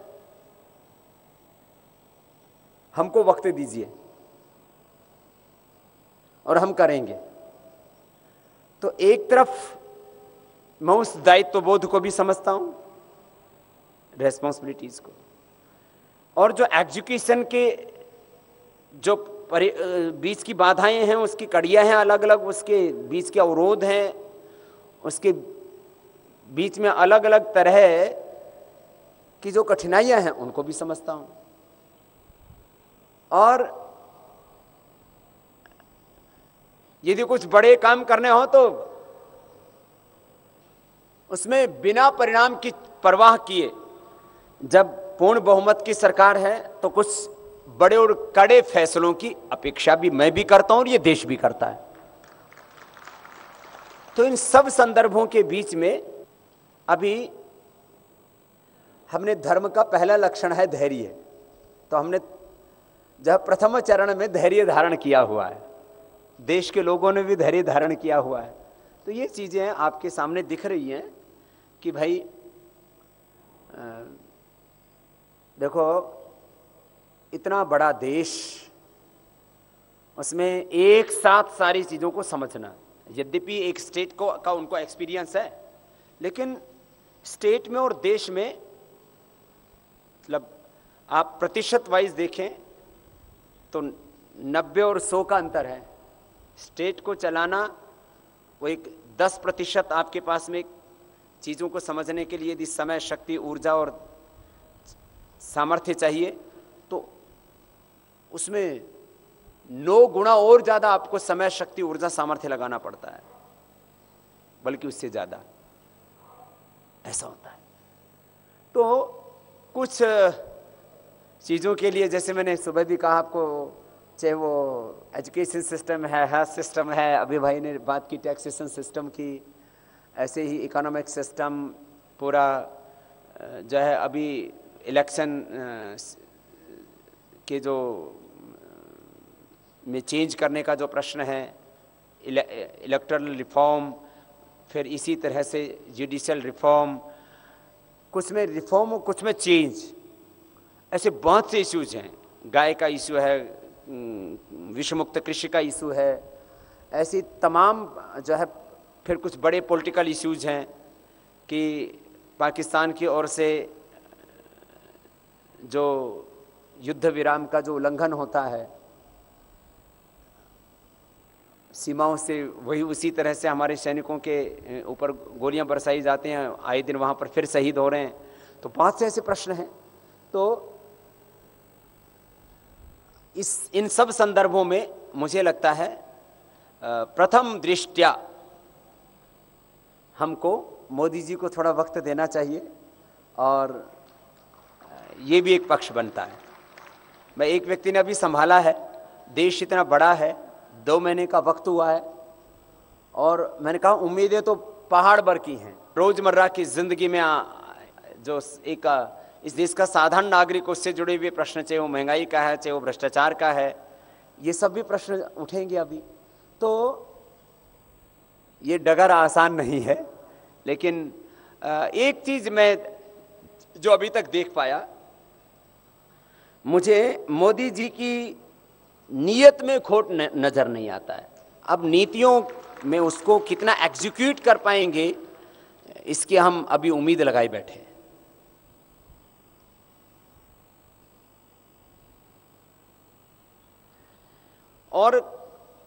हमको वक्त दीजिए और हम करेंगे, तो एक तरफ मैं उस दायित्व बोध को भी समझता हूं, रेस्पॉन्सिबिलिटीज को, और जो एजुकेशन के जो बीच की बाधाएं हैं, उसकी कड़ियां हैं अलग अलग, उसके बीच के अवरोध हैं, उसके बीच में अलग अलग तरह की जो कठिनाइयां हैं, उनको भी समझता हूं। और यदि कुछ बड़े काम करने हो तो उसमें बिना परिणाम की परवाह किए, जब पूर्ण बहुमत की सरकार है तो कुछ बड़े और कड़े फैसलों की अपेक्षा भी मैं भी करता हूं और ये देश भी करता है। तो इन सब संदर्भों के बीच में अभी हमने धर्म का पहला लक्षण है धैर्य, तो हमने जब प्रथम चरण में धैर्य धारण किया हुआ है, देश के लोगों ने भी धैर्य धारण किया हुआ है। तो ये चीजें आपके सामने दिख रही हैं कि भाई देखो, इतना बड़ा देश, उसमें एक साथ सारी चीजों को समझना, यद्यपि एक स्टेट का उनको एक्सपीरियंस है, लेकिन स्टेट में और देश में, मतलब आप प्रतिशत वाइज देखें तो 90 और 100 का अंतर है। स्टेट को चलाना वो एक 10% आपके पास में चीज़ों को समझने के लिए यदि समय, शक्ति, ऊर्जा और सामर्थ्य चाहिए, तो उसमें 9 गुना और ज़्यादा आपको समय, शक्ति, ऊर्जा, सामर्थ्य लगाना पड़ता है, बल्कि उससे ज़्यादा ऐसा होता है। तो कुछ चीज़ों के लिए, जैसे मैंने सुबह भी कहा आपको, चाहे वो एजुकेशन सिस्टम है, हेल्थ सिस्टम है, अभी भाई ने बात की टैक्सेशन सिस्टम की, ऐसे ही इकोनॉमिक सिस्टम पूरा जो है, अभी इलेक्शन के जो में चेंज करने का जो प्रश्न है, इलेक्टोरल रिफॉर्म, फिर इसी तरह से जुडिशियल रिफॉर्म, कुछ में रिफॉर्म और कुछ में चेंज, ऐसे बहुत से इश्यूज हैं। गाय का इशू है, विश्व मुक्त कृषि का इशू है, ऐसी तमाम जो है। फिर कुछ बड़े पॉलिटिकल इश्यूज हैं कि पाकिस्तान की ओर से जो युद्ध विराम का जो उल्लंघन होता है, सीमाओं से, वही उसी तरह से हमारे सैनिकों के ऊपर गोलियां बरसाई जाती हैं, आए दिन वहाँ पर फिर शहीद हो रहे हैं। तो बहुत से ऐसे प्रश्न हैं। तो इन सब संदर्भों में मुझे लगता है प्रथम दृष्टया हमको मोदी जी को थोड़ा वक्त देना चाहिए, और ये भी एक पक्ष बनता है। मैं, एक व्यक्ति ने अभी संभाला है, देश इतना बड़ा है, 2 महीने का वक्त हुआ है, और मैंने कहा उम्मीदें तो पहाड़ भर की हैं। रोजमर्रा की जिंदगी में जो एक इस देश का साधारण नागरिक, उससे जुड़े हुए प्रश्न, चाहे वो महंगाई का है, चाहे वो भ्रष्टाचार का है, ये सब भी प्रश्न उठेंगे अभी। तो ये डगर आसान नहीं है, लेकिन एक चीज मैं जो अभी तक देख पाया, मुझे मोदी जी की नीयत में खोट नजर नहीं आता है। अब नीतियों में उसको कितना एग्जीक्यूट कर पाएंगे, इसकी हम अभी उम्मीद लगाए बैठे हैं। और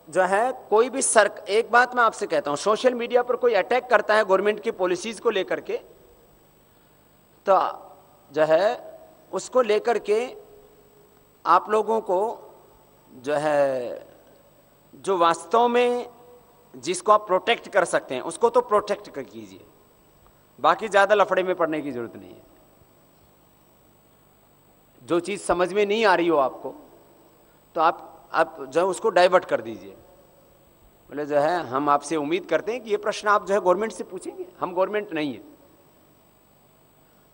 जो है कोई भी एक बात मैं आपसे कहता हूं, सोशल मीडिया पर कोई अटैक करता है गवर्नमेंट की पॉलिसीज को लेकर के, तो जो है उसको लेकर के आप लोगों को जो है, जो वास्तव में जिसको आप प्रोटेक्ट कर सकते हैं उसको तो प्रोटेक्ट कर कीजिए, बाकी ज्यादा लफड़े में पड़ने की जरूरत नहीं है। जो चीज समझ में नहीं आ रही हो आपको, तो आप जो है उसको डाइवर्ट कर दीजिए। बोले जो है हम आपसे उम्मीद करते हैं कि ये प्रश्न आप जो है गवर्नमेंट से पूछेंगे। हम गवर्नमेंट नहीं है,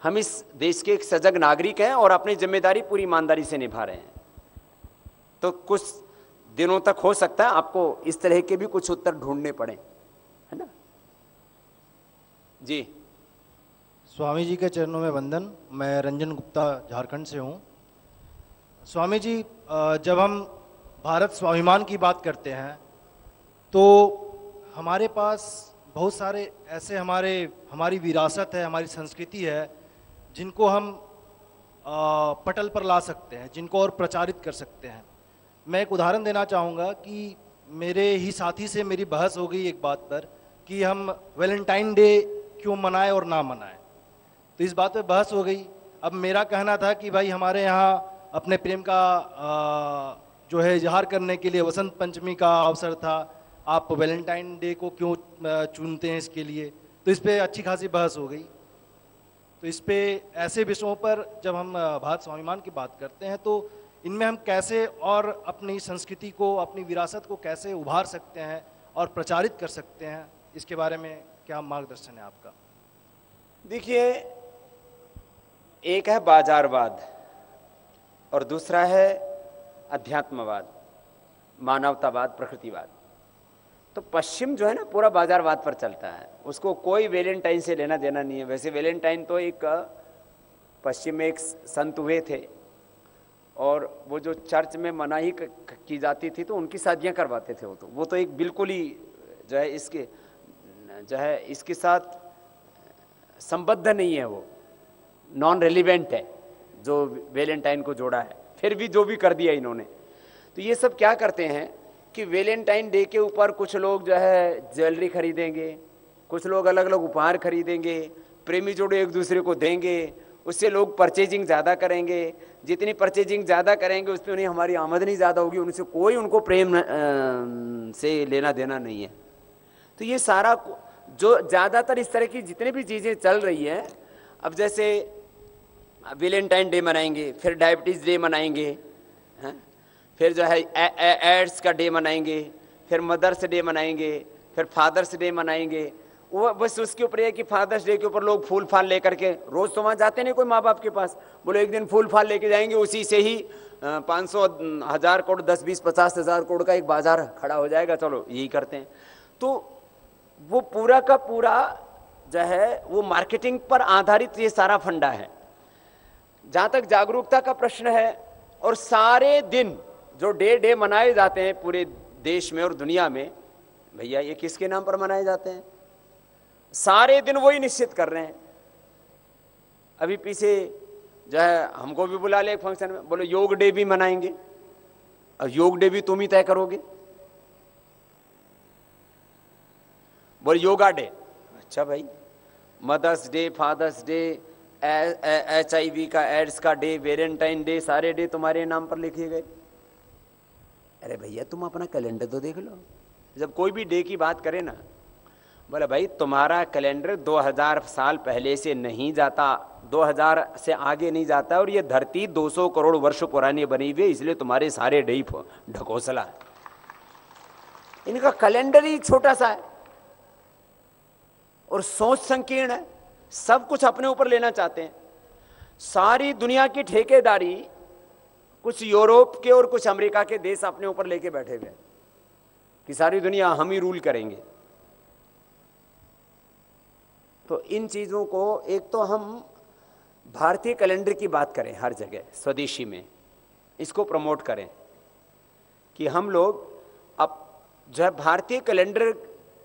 हम इस देश के एक सजग नागरिक हैं और अपनी जिम्मेदारी पूरी ईमानदारी से निभा रहे हैं। तो कुछ दिनों तक हो सकता है आपको इस तरह के भी कुछ उत्तर ढूंढने पड़े, है ना जी। स्वामी जी के चरणों में वंदन। मैं रंजन गुप्ता झारखंड से हूँ। स्वामी जी, जब हम भारत स्वाभिमान की बात करते हैं तो हमारे पास बहुत सारे ऐसे हमारी विरासत है, हमारी संस्कृति है, जिनको हम पटल पर ला सकते हैं, जिनको और प्रचारित कर सकते हैं। मैं एक उदाहरण देना चाहूँगा कि मेरे ही साथी से मेरी बहस हो गई एक बात पर कि हम वैलेंटाइन डे क्यों मनाएं और ना मनाएं। तो इस बात पे बहस हो गई। अब मेरा कहना था कि भाई हमारे यहाँ अपने प्रेम का जो है इजहार करने के लिए वसंत पंचमी का अवसर था, आप वैलेंटाइन डे को क्यों चुनते हैं इसके लिए। तो इस पर अच्छी खासी बहस हो गई। तो इस पे ऐसे विषयों पर जब हम भारत स्वाभिमान की बात करते हैं तो इनमें हम कैसे और अपनी संस्कृति को, अपनी विरासत को कैसे उभार सकते हैं और प्रचारित कर सकते हैं, इसके बारे में क्या मार्गदर्शन है आपका? देखिए, एक है बाजारवाद और दूसरा है अध्यात्मवाद, मानवतावाद, प्रकृतिवाद। तो पश्चिम जो है ना पूरा बाजारवाद पर चलता है, उसको कोई वैलेंटाइन से लेना देना नहीं है। वैसे वैलेंटाइन तो एक पश्चिम में एक संत हुए थे और वो जो चर्च में मनाही की जाती थी तो उनकी शादियां करवाते थे। वो तो एक बिल्कुल ही जो है इसके साथ संबद्ध नहीं है, वो नॉन रेलिवेंट है जो वैलेंटाइन को जोड़ा है। फिर भी जो भी कर दिया इन्होंने, तो ये सब क्या करते हैं कि वैलेंटाइन डे के ऊपर कुछ लोग जो है ज्वेलरी खरीदेंगे, कुछ लोग अलग अलग उपहार खरीदेंगे, प्रेमी जोड़े एक दूसरे को देंगे, उससे लोग परचेजिंग ज़्यादा करेंगे। जितनी परचेजिंग ज़्यादा करेंगे उस पर उन्हें हमारी आमदनी ज़्यादा होगी, उनसे कोई उनको प्रेम से लेना देना नहीं है। तो ये सारा जो ज़्यादातर इस तरह की जितनी भी चीज़ें चल रही हैं, अब जैसे वैलेंटाइन डे मनाएंगे, फिर डायबिटीज़ डे मनाएंगे, हैं, फिर जो है एड्स का डे मनाएंगे, फिर मदर्स डे मनाएंगे, फिर फादर्स डे मनाएंगे। वो बस उसके ऊपर है कि फादर्स डे के ऊपर लोग फूल फाल लेकर के, रोज़ तो वहाँ जाते नहीं कोई माँ बाप के पास, बोलो एक दिन फूल फाल लेके जाएंगे, उसी से ही 500 1000 करोड़ 10 20 50 हज़ार करोड़ का एक बाजार खड़ा हो जाएगा। चलो यही करते हैं। तो वो पूरा का पूरा जो है वो मार्केटिंग पर आधारित ये सारा फंडा है। जहाँ तक जागरूकता का प्रश्न है, और सारे दिन जो डे मनाए जाते हैं पूरे देश में और दुनिया में, भैया ये किसके नाम पर मनाए जाते हैं? सारे दिन वही निश्चित कर रहे हैं। अभी पीछे जो है हमको भी बुला ले एक फंक्शन में, बोलो योग डे भी मनाएंगे, और योग डे भी तुम ही तय करोगे। बोलो योगा डे, अच्छा भाई, mother's day, father's day, HIV का, एड्स का डे, वैलेंटाइन डे, सारे डे तुम्हारे नाम पर लिखे गए। अरे भैया तुम अपना कैलेंडर तो देख लो। जब कोई भी डे की बात करे ना, बोले भाई तुम्हारा कैलेंडर 2000 साल पहले से नहीं जाता, 2000 से आगे नहीं जाता, और ये धरती 200 करोड़ वर्ष पुरानी बनी हुई है, इसलिए तुम्हारे सारे डे ढकोसला है। इनका कैलेंडर ही छोटा सा है और सोच संकीर्ण है, सब कुछ अपने ऊपर लेना चाहते हैं। सारी दुनिया की ठेकेदारी कुछ यूरोप के और कुछ अमेरिका के देश अपने ऊपर लेके बैठे हुए हैं कि सारी दुनिया हम ही रूल करेंगे। तो इन चीजों को, एक तो हम भारतीय कैलेंडर की बात करें हर जगह, स्वदेशी में इसको प्रमोट करें कि हम लोग अब जो है भारतीय कैलेंडर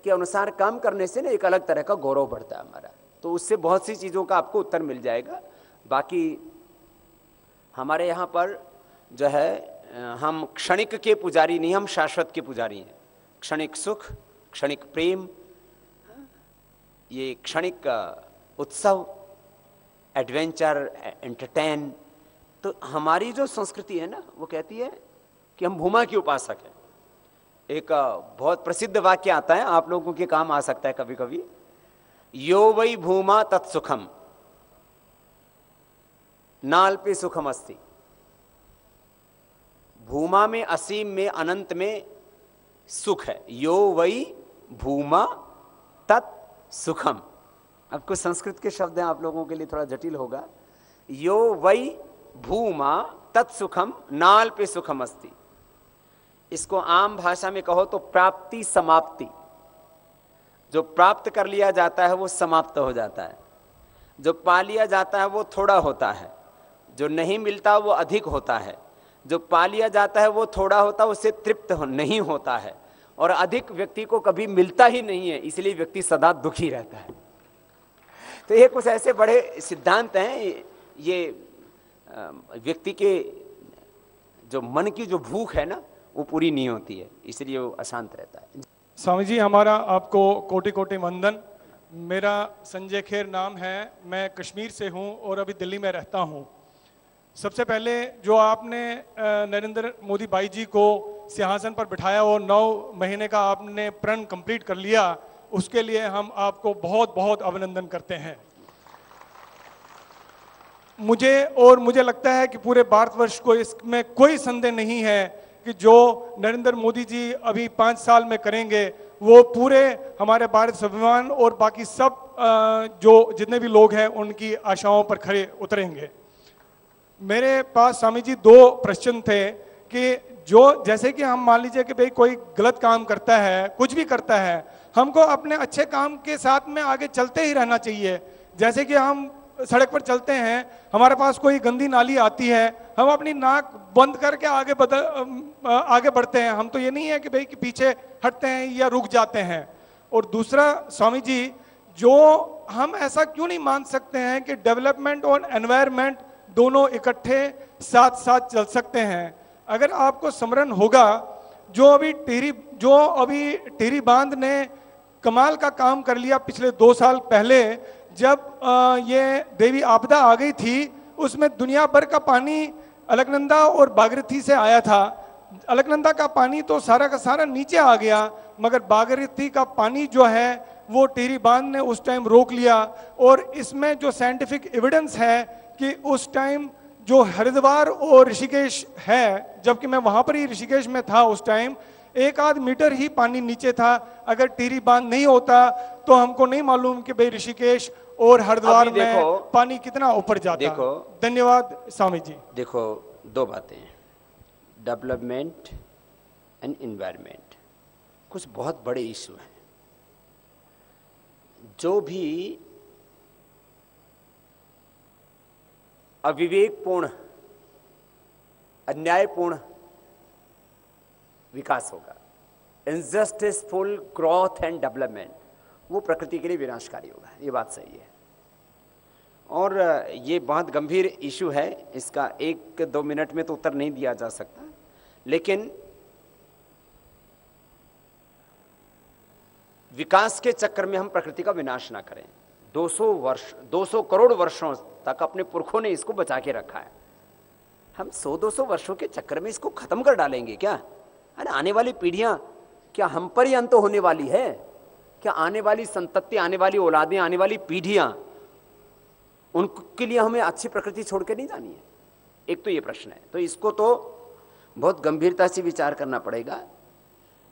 के अनुसार काम करने से ना एक अलग तरह का गौरव बढ़ता है हमारा। तो उससे बहुत सी चीज़ों का आपको उत्तर मिल जाएगा। बाकी हमारे यहाँ पर जो है हम क्षणिक के पुजारी नहीं, हम शाश्वत के पुजारी हैं। क्षणिक सुख, क्षणिक प्रेम, ये क्षणिक उत्सव, एडवेंचर, एंटरटेन। तो हमारी जो संस्कृति है ना, वो कहती है कि हम भूमा के उपासक हैं। एक बहुत प्रसिद्ध वाक्य आता है, आप लोगों के काम आ सकता है कभी कभी, यो वै भूमा तत्सुखम नाल्पे सुखम अस्ति। भूमा में, असीम में, अनंत में सुख है। यो वै भूमा तत् सुखम। अब कुछ संस्कृत के शब्द हैं, आप लोगों के लिए थोड़ा जटिल होगा। यो वै भूमा तत्सुखम नाल्पे सुखम अस्ति। इसको आम भाषा में कहो तो प्राप्ति समाप्ति। जो प्राप्त कर लिया जाता है वो समाप्त हो जाता है, जो पा लिया जाता है वो थोड़ा होता है, जो नहीं मिलता वो अधिक होता है, जो पा लिया जाता है वो थोड़ा होता है, उससे तृप्त नहीं होता है, और अधिक व्यक्ति को कभी मिलता ही नहीं है, इसलिए व्यक्ति सदा दुखी रहता है। तो ये कुछ ऐसे बड़े सिद्धांत हैं। ये व्यक्ति के जो मन की जो भूख है ना, वो पूरी नहीं होती है, इसलिए वो अशांत रहता है। स्वामी जी, हमारा आपको कोटि कोटि वंदन। मेरा संजय खेर नाम है, मैं कश्मीर से हूँ और अभी दिल्ली में रहता हूँ। सबसे पहले जो आपने नरेंद्र मोदी भाई जी को सिंहासन पर बिठाया और 9 महीने का आपने प्रण कंप्लीट कर लिया, उसके लिए हम आपको बहुत बहुत अभिनंदन करते हैं। मुझे लगता है कि पूरे भारतवर्ष को इसमें कोई संदेह नहीं है कि जो नरेंद्र मोदी जी अभी 5 साल में करेंगे वो पूरे हमारे भारत स्वाभिमान और बाकी सब जो जितने भी लोग हैं उनकी आशाओं पर खरे उतरेंगे। मेरे पास स्वामी जी 2 प्रश्न थे कि जो जैसे कि हम मान लीजिए कि भाई कोई गलत काम करता है, कुछ भी करता है, हमको अपने अच्छे काम के साथ में आगे चलते ही रहना चाहिए। जैसे कि हम सड़क पर चलते हैं, हमारे पास कोई गंदी नाली आती है, हम अपनी नाक बंद करके आगे बढ़ते हैं। हम तो ये नहीं है कि भाई कि पीछे हटते हैं या रुक जाते हैं। और दूसरा स्वामी जी, जो हम ऐसा क्यों नहीं मान सकते हैं कि डेवलपमेंट और एनवायरनमेंट दोनों इकट्ठे साथ साथ चल सकते हैं? अगर आपको स्मरण होगा, जो अभी टिहरी बांध ने कमाल का काम कर लिया पिछले 2 साल पहले, जब ये देवी आपदा आ गई थी, उसमें दुनिया भर का पानी अलकनंदा और भागीरथी से आया था। अलकनंदा का पानी तो सारा का सारा नीचे आ गया, मगर भागीरथी का पानी जो है वो टिहरी बांध ने उस टाइम रोक लिया। और इसमें जो साइंटिफिक एविडेंस है कि उस टाइम जो हरिद्वार और ऋषिकेश है, जबकि मैं वहां पर ही ऋषिकेश में था उस टाइम, 1 मीटर ही पानी नीचे था। अगर टिहरी बांध नहीं होता तो हमको नहीं मालूम कि भाई ऋषिकेश और हरिद्वार में पानी कितना ऊपर जाता। देखो, धन्यवाद स्वामी जी। देखो, 2 बातें, डेवलपमेंट एंड एनवायरनमेंट, कुछ बहुत बड़े इशू हैं। जो भी अविवेकपूर्ण, अन्यायपूर्ण विकास होगा, इनजस्टिसफुल ग्रोथ एंड डेवलपमेंट, वो प्रकृति के लिए विनाशकारी होगा। ये बात सही है, और ये बहुत गंभीर इशू है। इसका 1-2 मिनट में तो उत्तर नहीं दिया जा सकता, लेकिन विकास के चक्कर में हम प्रकृति का विनाश ना करें। 200 करोड़ वर्षों तक अपने पुरखों ने इसको बचा के रखा है। हम 100-200 वर्षों के चक्कर में इसको खत्म कर डालेंगे क्या? अरे आने वाली पीढ़ियां क्या हम पर ही अंत होने वाली है क्या? आने वाली संतति, आने वाली औलादें, आने वाली पीढ़ियां, उनके लिए हमें अच्छी प्रकृति छोड़ के नहीं जानी है। एक तो ये प्रश्न है, तो इसको तो बहुत गंभीरता से विचार करना पड़ेगा।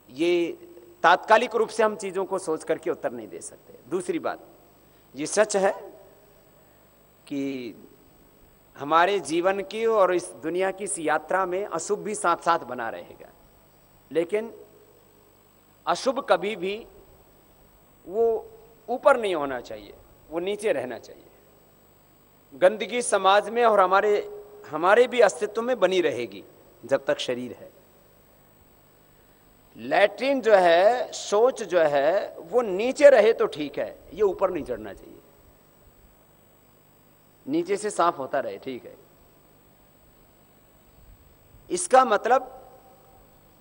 ये तात्कालिक रूप से हम चीजों को सोच करके उत्तर नहीं दे सकते। दूसरी बात, ये सच है कि हमारे जीवन की और इस दुनिया की इस यात्रा में अशुभ भी साथ साथ बना रहेगा, लेकिन अशुभ कभी भी वो ऊपर नहीं होना चाहिए, वो नीचे रहना चाहिए। गंदगी समाज में और हमारे भी अस्तित्व में बनी रहेगी जब तक शरीर है। लैट्रिन जो है, शौच जो है, वो नीचे रहे तो ठीक है, ये ऊपर नहीं चढ़ना चाहिए। नीचे से साफ होता रहे, ठीक है। इसका मतलब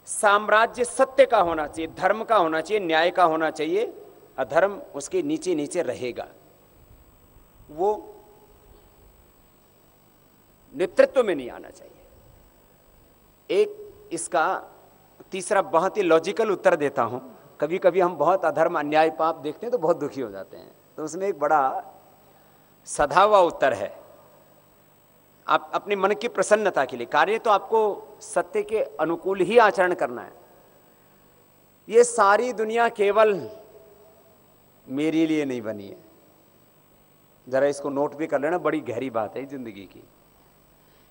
साम्राज्य सत्य का होना चाहिए, धर्म का होना चाहिए, न्याय का होना चाहिए, अधर्म उसके नीचे नीचे रहेगा। वो नेतृत्व में नहीं आना चाहिए। एक इसका तीसरा बहुत ही लॉजिकल उत्तर देता हूं। कभी कभी हम बहुत अधर्म अन्याय पाप देखते हैं तो बहुत दुखी हो जाते हैं, तो उसमें एक बड़ा सधा हुआ उत्तर है। आप अपने मन की प्रसन्नता के लिए, कार्य तो आपको सत्य के अनुकूल ही आचरण करना है। ये सारी दुनिया केवल मेरे लिए नहीं बनी है, जरा इसको नोट भी कर लेना, बड़ी गहरी बात है जिंदगी की।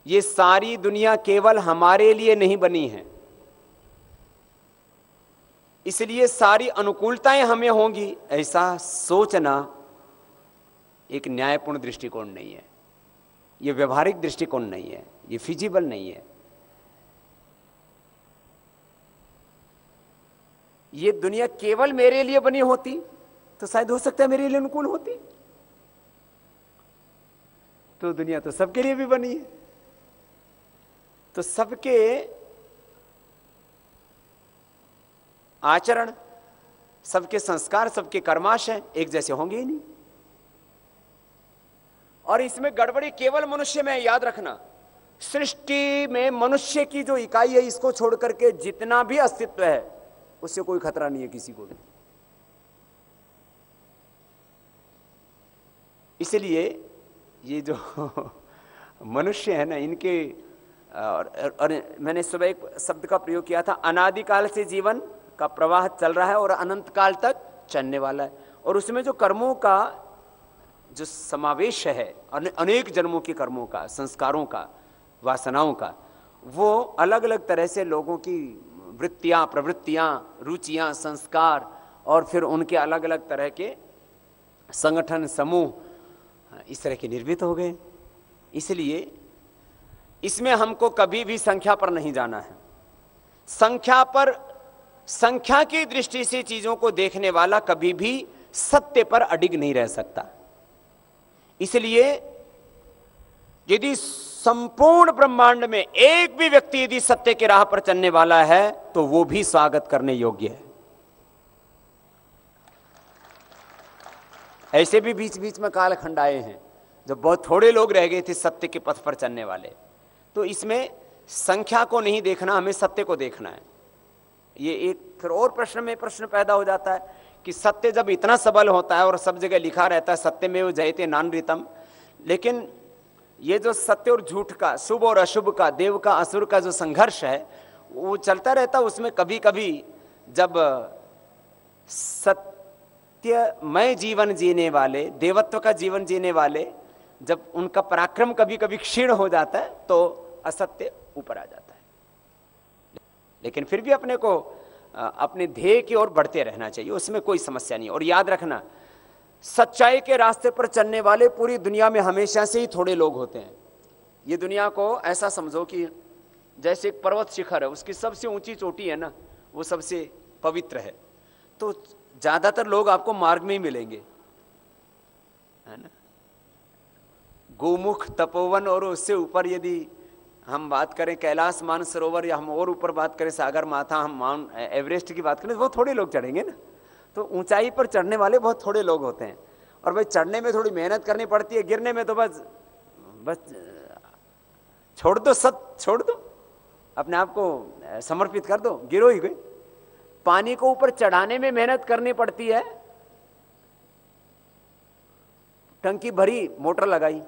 ये सारी दुनिया केवल हमारे लिए नहीं बनी है, इसलिए सारी अनुकूलताएं हमें होंगी, ऐसा सोचना एक न्यायपूर्ण दृष्टिकोण नहीं है, ये व्यवहारिक दृष्टिकोण नहीं है, ये फिजिबल नहीं है। ये दुनिया केवल मेरे लिए बनी होती तो शायद हो सकता है मेरे लिए अनुकूल होती, तो दुनिया तो सबके लिए भी बनी है, तो सबके आचरण, सबके संस्कार, सबके कर्माशय एक जैसे होंगे ही नहीं। और इसमें गड़बड़ी केवल मनुष्य में, याद रखना, सृष्टि में मनुष्य की जो इकाई है, इसको छोड़ करके जितना भी अस्तित्व है उससे कोई खतरा नहीं है किसी को भी। इसलिए ये जो मनुष्य है ना, इनके और मैंने सुबह एक शब्द का प्रयोग किया था, अनादिकाल से जीवन का प्रवाह चल रहा है और अनंत काल तक चलने वाला है। और उसमें जो कर्मों का जो समावेश है, अनेक जन्मों के कर्मों का, संस्कारों का, वासनाओं का, वो अलग अलग तरह से लोगों की वृत्तियां, प्रवृत्तियां, रुचियां, संस्कार और फिर उनके अलग अलग तरह के संगठन, समूह इस तरह के निर्मित हो गए। इसलिए इसमें हमको कभी भी संख्या पर नहीं जाना है। संख्या पर, संख्या की दृष्टि से चीजों को देखने वाला कभी भी सत्य पर अडिग नहीं रह सकता। इसलिए यदि संपूर्ण ब्रह्मांड में एक भी व्यक्ति यदि सत्य के राह पर चलने वाला है तो वो भी स्वागत करने योग्य है। ऐसे भी बीच बीच में कालखंड आए हैं जब बहुत थोड़े लोग रह गए थे सत्य के पथ पर चलने वाले। तो इसमें संख्या को नहीं देखना, हमें सत्य को देखना है। ये एक फिर और प्रश्न पैदा हो जाता है कि सत्य जब इतना सबल होता है और सब जगह लिखा रहता है सत्यमेव जयते नानृतम, लेकिन ये जो सत्य और झूठ का, शुभ और अशुभ का, देव का असुर का जो संघर्ष है वो चलता रहता है। उसमें कभी कभी जब सत्यमय जीवन जीने वाले, देवत्व का जीवन जीने वाले, जब उनका पराक्रम कभी कभी क्षीण हो जाता है तो असत्य ऊपर आ जाता है। लेकिन फिर भी अपने को अपने ध्येय की ओर बढ़ते रहना चाहिए, उसमें कोई समस्या नहीं। और याद रखना, सच्चाई के रास्ते पर चलने वाले पूरी दुनिया में हमेशा से ही थोड़े लोग होते हैं। ये दुनिया को ऐसा समझो कि जैसे एक पर्वत शिखर है, उसकी सबसे ऊंची चोटी है ना, वो सबसे पवित्र है, तो ज्यादातर लोग आपको मार्ग में ही मिलेंगे, है ना। गोमुख, तपोवन और उससे ऊपर यदि हम बात करें कैलाश मानसरोवर, या हम और ऊपर बात करें सागर माथा, हम माउंट एवरेस्ट की बात करें तो वो थोड़े लोग चढ़ेंगे ना। तो ऊंचाई पर चढ़ने वाले बहुत थोड़े लोग होते हैं। और भाई चढ़ने में थोड़ी मेहनत करनी पड़ती है, गिरने में तो बस छोड़ दो, सब छोड़ दो, अपने आप को समर्पित कर दो, गिरो ही गए। पानी को ऊपर चढ़ाने में मेहनत करनी पड़ती है, टंकी भरी, मोटर लगाई,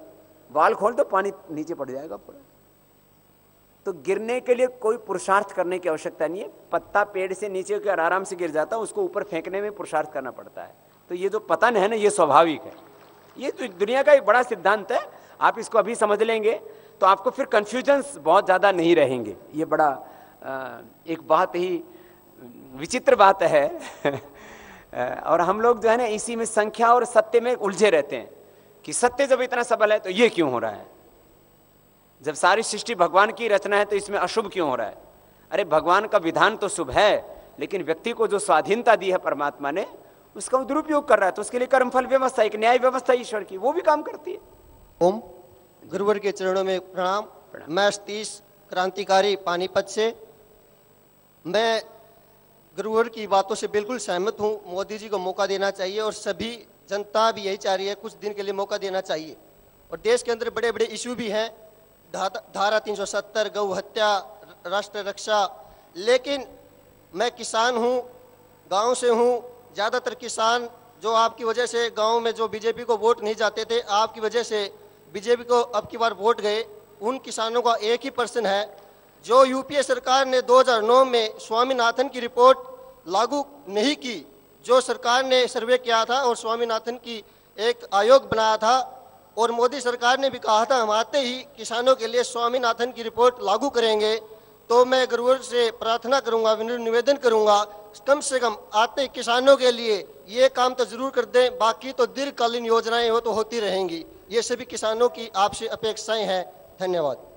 वाल खोल दो, पानी नीचे पड़ जाएगा पूरा। तो गिरने के लिए कोई पुरुषार्थ करने की आवश्यकता नहीं है। पत्ता पेड़ से नीचे के आराम से गिर जाता है, उसको ऊपर फेंकने में पुरुषार्थ करना पड़ता है। तो ये जो पतन है ना, ये स्वाभाविक है। ये तो दुनिया का एक बड़ा सिद्धांत है। आप इसको अभी समझ लेंगे तो आपको फिर कंफ्यूजन्स बहुत ज़्यादा नहीं रहेंगे। ये बड़ा एक बहुत ही विचित्र बात है और हम लोग जो है ना इसी में संख्या और सत्य में उलझे रहते हैं कि सत्य जब इतना सबल है तो ये क्यों हो रहा है, जब सारी सृष्टि भगवान की रचना है तो इसमें अशुभ क्यों हो रहा है। अरे भगवान का विधान तो शुभ है, लेकिन व्यक्ति को जो स्वाधीनता दी है परमात्मा ने, उसका वो दुरुपयोग कर रहा है। तो उसके लिए कर्मफल व्यवस्था, एक न्याय व्यवस्था ईश्वर की, वो भी काम करती है। ओम। गुरुवर के चरणों में प्रणाम। मैं सतीश क्रांतिकारी पानीपत से। मैं गुरुवर की बातों से बिल्कुल सहमत हूँ। मोदी जी को मौका देना चाहिए और सभी जनता भी यही चाह रही है, कुछ दिन के लिए मौका देना चाहिए। और देश के अंदर बड़े बड़े इशू भी हैं, धारा 370, गौ हत्या, राष्ट्र रक्षा। लेकिन मैं किसान हूँ, गांव से हूँ। ज़्यादातर किसान जो आपकी वजह से गांव में जो बीजेपी को वोट नहीं जाते थे, आपकी वजह से बीजेपी को अब की बार वोट गए। उन किसानों का एक ही प्रश्न है, जो यूपीए सरकार ने 2009 में स्वामीनाथन की रिपोर्ट लागू नहीं की, जो सरकार ने सर्वे किया था और स्वामीनाथन की एक आयोग बनाया था, और मोदी सरकार ने भी कहा था हम आते ही किसानों के लिए स्वामीनाथन की रिपोर्ट लागू करेंगे। तो मैं गुरुवर से प्रार्थना करूंगा, विनम्र निवेदन करूंगा, कम से कम आते किसानों के लिए ये काम तो जरूर कर दें। बाकी तो दीर्घकालीन योजनाएं वो तो होती रहेंगी। ये सभी किसानों की आपसे अपेक्षाएं हैं। धन्यवाद।